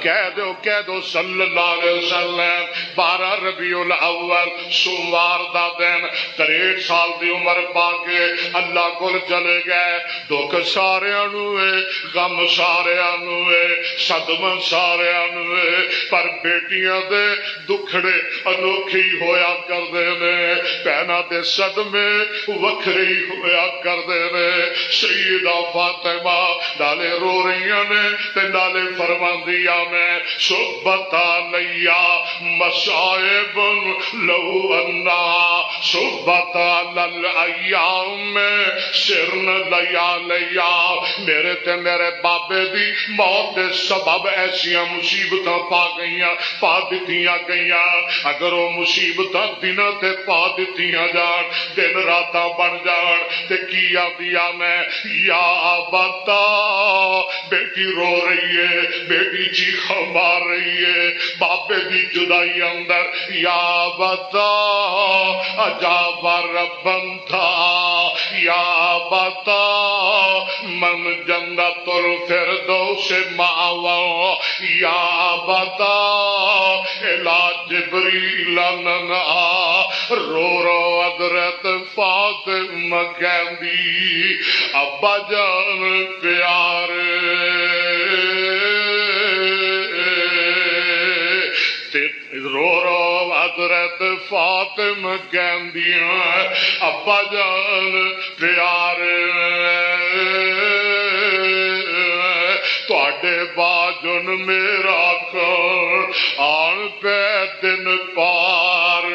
کہہ دو صلی اللہ علیہ وسلم 12 ربیع الاول سوموار دا دن 63 سال دی عمر پا کے اللہ کول چلے گئے دکھ ساریاں نو غم ساریاں نو صدمہ ساریاں نو پر بیٹیاں دے دکھڑے انوکھی ہویا کردے نے بہناں دے صدمے وکھرے ہویا کردے نے سیدہ فاطمہ نالے رو رہیاں نے تے نالے فرماندیا میں صبتا لیا مصائب لو انا صبتا للایام سرن لیا لیا میرے تے میرے بابے دی موت دے سبب ایسیاں مصیبتاں پا دتیاں گئیاں اگر وہ مصیبتاں دنوں تے پا دتیاں جان دن راتاں بن جان تے کی آدیا میں یا بتا بیٹی رو رہی ہے بیٹی چیخا مار رہی ہے بابے دی جدائی اندر یا بتا عجاب ربن تھا یا بتا من جنت الفردوس ماوا یا بتا الا جبریل ننا رو رو حضرت فاطمہ کہندی ابا جان پیارے رو رو حضرت فاطمہ کہندیاں ابا جان پیارے تواڈے باجن میرا کون آن پہ دن پار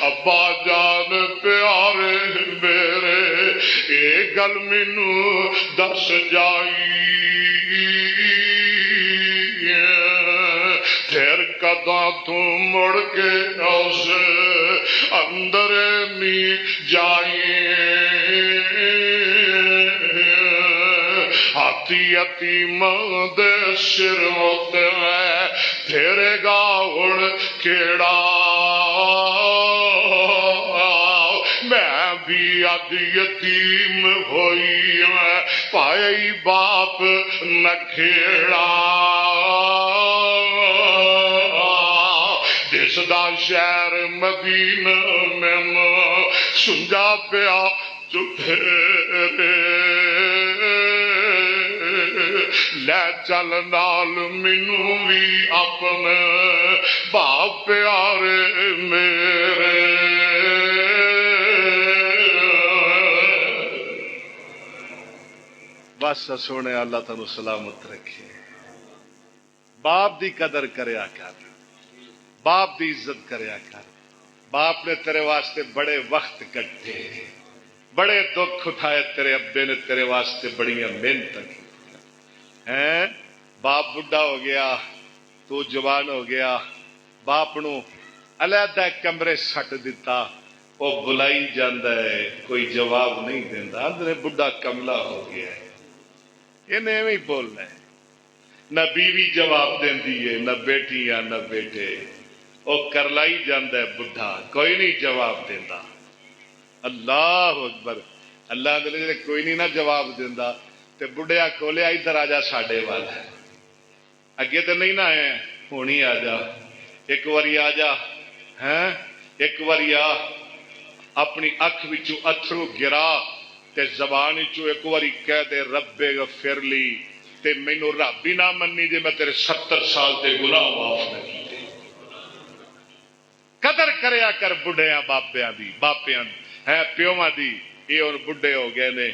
ابا جان پیارے میرے اے گل مینوں دس جائی پھر کداں تو مڑ کے اس اندر نہیں جائی ہاتھی یتیم دے سر ہوتے ہیں پھیرے گا ہن کیڑا میں بھی اج یتیم ہوئی میں پائی باپ نہ کھیڑا جس دا شہر مدینہ میں سنجا پیا چپھیرے لے چل نال مینوں بھی اپنے باپ پیارے میرے بس سونے اللہ تانوں سلامت رکھے باپ دی قدر کریا کر باپ دی عزت کریا کر باپ نے تیرے واسطے بڑے وقت کٹے بڑے دکھ اٹھائے تیرے ابے نے تیرے واسطے بڑیاں محنت کی ہیں باپ بڈھا ہو گیا تو جوان ہو گیا باپ نو علیحدہ کمرے سٹ دیتا وہ بلائی جاندہ ہے کوئی جواب نہیں دیندا اندر بڈھا کملا ہو گیا ہے یہ نہیں بولنا ہے نہ بیوی جواب دیندی ہے نہ بیٹیاں نہ بیٹے وہ کرلائی جاندہ ہے بڈھا کوئی نہیں جواب دیندا اللہ اکبر اللہ دے کوئی نہیں نہ جواب دیندا تے بڈھیا کولیا ادھر آ جا ساڈے وال اگے تو نہیں نہ آئے ہونی آ جا ایک واری آ جا ہیں ایک واری آ اپنی اکھ وچوں اتھرو گرا تے زبان وچوں ایک واری کہہ دے رب غفر لی تے مینوں رب ہی نہ مننی جے میں تیرے 70 سال دے گناہ معاف نہ کیتے قدر کریا کر بڈھیاں باپیاں دی باپیاں ہے پیواں دی یہ ہن بڈھے ہو گئے نے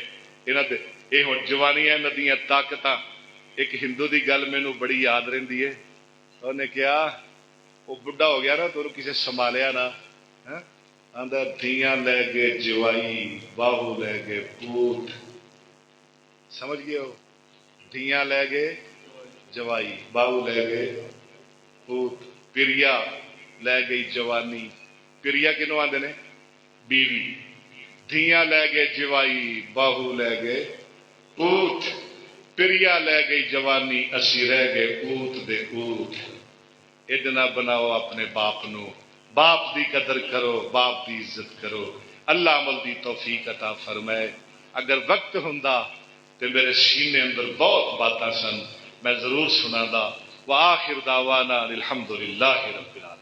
انہاں دے یہ ہوں جوانیاں ندیاں طاقت ایک ہندو دی گل مینوں بڑی یاد رہندی ہے انہیں کہا وہ بڈھا ہو گیا نا تو کسی سنبھالیا نہ آندا دھیاں لے گئے جوائی باہو لے گئے پوت سمجھ گئے ہو دھیاں لے گئے جوائی باہو لے گئے پوت پریا لے گئی جوانی پریا کنوں آندے نے بیوی دھیاں لے گئے جوائی باہو لے گئے اوت پریا لے گئی جوانی اسی رہ گئے اوت دے اوت ادنا بناؤ اپنے باپ نو باپ دی قدر کرو باپ دی عزت کرو اللہ عمل دی توفیق عطا فرمائے اگر وقت ہوندا تے میرے سینے اندر بہت باتاں سن میں ضرور سنادا وآخر دعوانا الحمدللہ رب العالمین